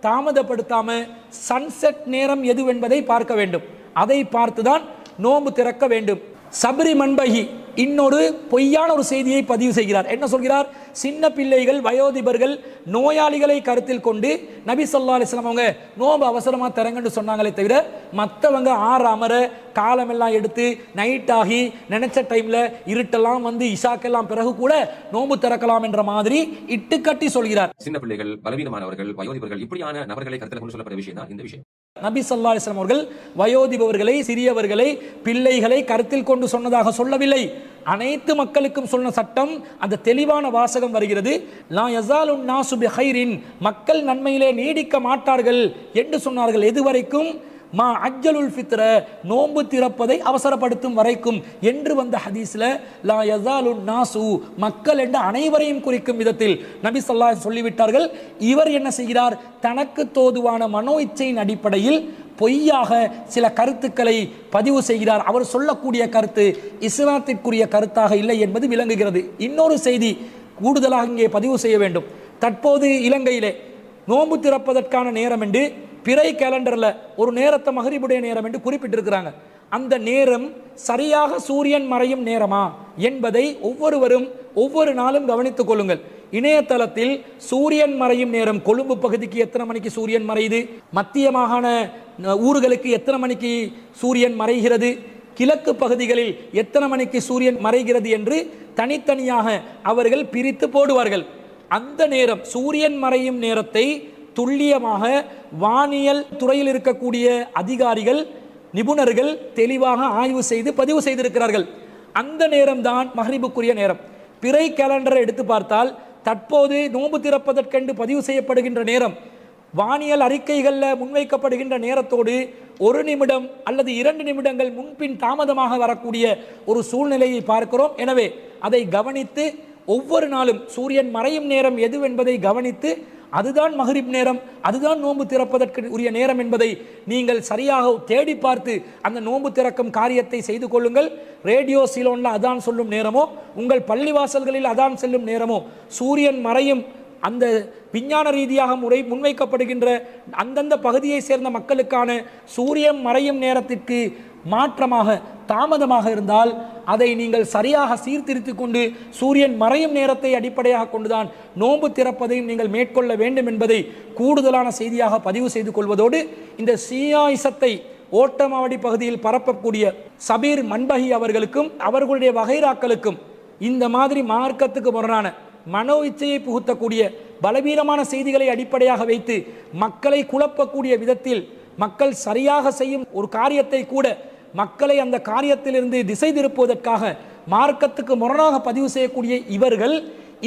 தாமதப்படுத்தாம சன்செட் நேரம் எதுவென்பதை பார்க்க வேண்டும். அதை பார்த்துதான் நோன்பு திறக்க வேண்டும். சபரி மன்பகி இன்னொரு பொய்யான ஒரு செய்தியை பதிவு செய்கிறார். என்ன சொல்கிறார்? சின்ன பிள்ளைகள், வயோதிபர்கள், நோயாளிகளை கருத்தில் கொண்டு நபி ஸல்லல்லாஹு அலைஹி வஸல்லம் அவங்க நோன்பு அவசரமா திறங்கன்னு சொன்னாங்களே தவிர மற்றவங்க அமர காலமெல்லாம் எடுத்து நைட் ஆகி நினைச்ச டைம்ல இருட்டெல்லாம் வந்து இஷாக்கெல்லாம் பிறகு கூட நோன்பு திறக்கலாம் என்ற மாதிரி இட்டுக்கட்டி சொல்கிறார். சின்ன பிள்ளைகள், பலவீனமானவர்கள், வயோதிபர்கள், இப்படியான நபர்களை கருத்தில் கொண்டு சொல்லப்பட்ட விஷயம் தான் இந்த விஷயம். நபி ஸல்லல்லாஹு அலைஹி வஸல்லம் அவர்கள் வயோதிபவர்களை, சிறியவர்களை, பிள்ளைகளை கருத்தில் கொண்டு சொன்னதாக சொல்லவில்லை. அனைத்து மக்களுக்கும் சொன்ன சட்டம், அந்த தெளிவான வாசகம் வருகிறது. லா யஸாலுன் நாசு பிஹைரின், மக்கள் நன்மையிலே நீடிக்க மாட்டார்கள் என்று சொன்னார்கள். எதுவரைக்கும்? மா அஜ்ஜலுல் ஃபித்ர, நோன்பு திறப்பதை அவசரப்படுத்தும் வரைக்கும் என்று வந்த ஹதீஸ்ல லா யஸாலுன் நாசு, மக்கள் என்ற அனைவரையும் குறிக்கும் விதத்தில் நபி ஸல்லல்லாஹு அலைஹி வஸல்லம் சொல்லிவிட்டார்கள். இவர் என்ன செய்கிறார்? தனக்கு தோதுவான மனோ இச்சையின் அடிப்படையில் பொய்யாக சில கருத்துக்களை பதிவு செய்கிறார். அவர் சொல்லக்கூடிய கருத்து இஸ்லாத்திற்குரிய கருத்தாக இல்லை என்பது விளங்குகிறது. இன்னொரு செய்தி கூடுதலாக இங்கே பதிவு செய்ய வேண்டும். தற்போது இலங்கையிலே நோன்பு திறப்பதற்கான நேரம் என்று பிறை கேலண்டர்ல ஒரு நேரத்தை மஹ்ரிபுடைய நேரம் என்று குறிப்பிட்டிருக்கிறாங்க. அந்த நேரம் சரியாக சூரியன் மறையும் நேரமா என்பதை ஒவ்வொருவரும் ஒவ்வொரு நாளும் கவனித்துக் கொள்ளுங்கள். இணையதளத்தில் சூரியன் மறையும் நேரம், கொழும்பு பகுதிக்கு எத்தனை மணிக்கு சூரியன் மறையுது, மத்திய மாகாண ஊர்களுக்கு எத்தனை மணிக்கு சூரியன் மறைகிறது, கிழக்கு பகுதிகளில் எத்தனை மணிக்கு சூரியன் மறைகிறது என்று தனித்தனியாக அவர்கள் பிரித்து போடுவார்கள். அந்த நேரம் சூரியன் மறையும் நேரத்தை துல்லியமாக வானியல் துறையில் இருக்கக்கூடிய அதிகாரிகள் நிபுணர்கள் தெளிவாக ஆய்வு செய்து பதிவு செய்திருக்கிறார்கள். அந்த நேரம்தான் மஹ்ரிபுக்குரிய நேரம். பிறை கேலண்டரை எடுத்து பார்த்தால் தற்போது நோன்பு திறப்பதற்கென்று பதிவு செய்யப்படுகின்ற நேரம் வானியல் அறிக்கைகளில் முன்வைக்கப்படுகின்ற நேரத்தோடு 1 நிமிடம் அல்லது 2 நிமிடங்கள் முன்பின் தாமதமாக வரக்கூடிய ஒரு சூழ்நிலையை பார்க்கிறோம். எனவே அதை கவனித்து ஒவ்வொரு நாளும் சூரியன் மறையும் நேரம் எதுவென்பதை கவனித்து அதுதான் மஹ்ரிப் நேரம், அதுதான் நோன்பு திறப்பதற்கு உரிய நேரம் என்பதை நீங்கள் சரியாக தேடி பார்த்து அந்த நோன்பு திறக்கும் காரியத்தை செய்து கொள்ளுங்கள். ரேடியோ சிலோனில் அதான் சொல்லும் நேரமோ, உங்கள் பள்ளிவாசல்களில் அதான் செல்லும் நேரமோ, சூரியன் மறையும் அந்த விஞ்ஞான ரீதியாக முன்வைக்கப்படுகின்ற அந்தந்த பகுதியை சேர்ந்த மக்களுக்கான சூரியன் மறையும் நேரத்திற்கு மாற்றமாக தாமதமாக இருந்தால் அதை நீங்கள் சரியாக சீர்திருத்திக் கொண்டு சூரியன் மறையும் நேரத்தை அடிப்படையாக கொண்டுதான் நோன்பு திறப்பதையும் நீங்கள் மேற்கொள்ள வேண்டும் என்பதை கூடுதலான செய்தியாக பதிவு செய்து கொள்வதோடு, இந்த சியாயிசத்தை ஓட்டமாவடி பகுதியில் பரப்பக்கூடிய சபீர் மன்பகி அவர்களுக்கும் அவர்களுடைய வகைராக்களுக்கும் இந்த மாதிரி மார்க்கத்துக்கு முரணான மனோ இச்சையை புகுத்தக்கூடிய பலவீனமான செய்திகளை அடிப்படையாக வைத்து மக்களை குழப்பக்கூடிய விதத்தில் மக்கள் சரியாக செய்யும் ஒரு காரியத்தை கூட மக்களை அந்த காரியத்திலிருந்து திசை திருப்புவதற்காக மார்க்கத்துக்கு முரணாக பதிவு செய்யக்கூடிய இவர்கள்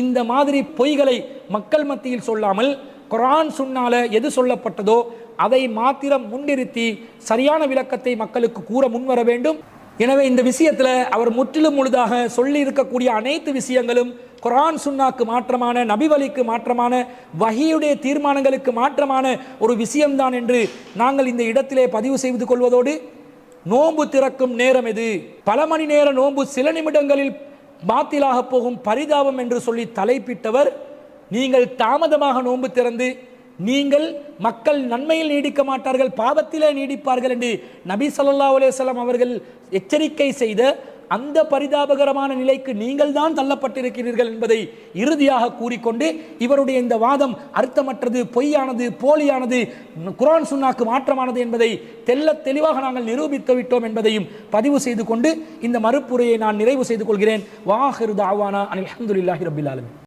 இந்த மாதிரி பொய்களை மக்கள் மத்தியில் சொல்லாமல் குர்ஆன் சுன்னால எது சொல்லப்பட்டதோ அதை மாத்திரம் முன்னிறுத்தி சரியான விளக்கத்தை மக்களுக்கு கூற முன்வர வேண்டும். எனவே இந்த விஷயத்தில் அவர் முற்றிலும் முழுதாக சொல்லி இருக்கக்கூடிய அனைத்து விஷயங்களும் குர்ஆன் சுன்னாக்கு மாற்றமான, நபிவழிக்கு மாற்றமான, வஹீயுடைய தீர்மானங்களுக்கு மாற்றமான ஒரு விஷயம்தான் என்று நாங்கள் இந்த இடத்திலே பதிவு செய்து கொள்வதோடு, நோன்பு திறக்கும் நேரம் எது, பல மணி நேர நோன்பு சில நிமிடங்களில் பாத்திலாக போகும் பரிதாபம் என்று சொல்லி தலைப்பிட்டவர், நீங்கள் தாமதமாக நோன்பு திறந்து நீங்கள் மக்கள் நன்மையில் நீடிக்க மாட்டார்கள், பாவத்திலே நீடிப்பார்கள் என்று நபி ஸல்லல்லாஹு அலைஹி வஸல்லம் அவர்கள் எச்சரிக்கை செய்த அந்த பரிதாபகரமான நிலைக்கு நீங்கள் தான் தள்ளப்பட்டிருக்கிறீர்கள் என்பதை இறுதியாக கூறிக்கொண்டு, இவருடைய இந்த வாதம் அர்த்தமற்றது, பொய்யானது, போலியானது, குர்ஆன் சுன்னாக்கு மாற்றமானது என்பதை தெல்ல தெளிவாக நாங்கள் நிரூபித்து விட்டோம் என்பதையும் பதிவு செய்து கொண்டு இந்த மறுப்புரையை நான் நிறைவு செய்து கொள்கிறேன். வாஹிரு தாவானா அல்ஹம்துலில்லாஹி ரப்பில் ஆலமீன்.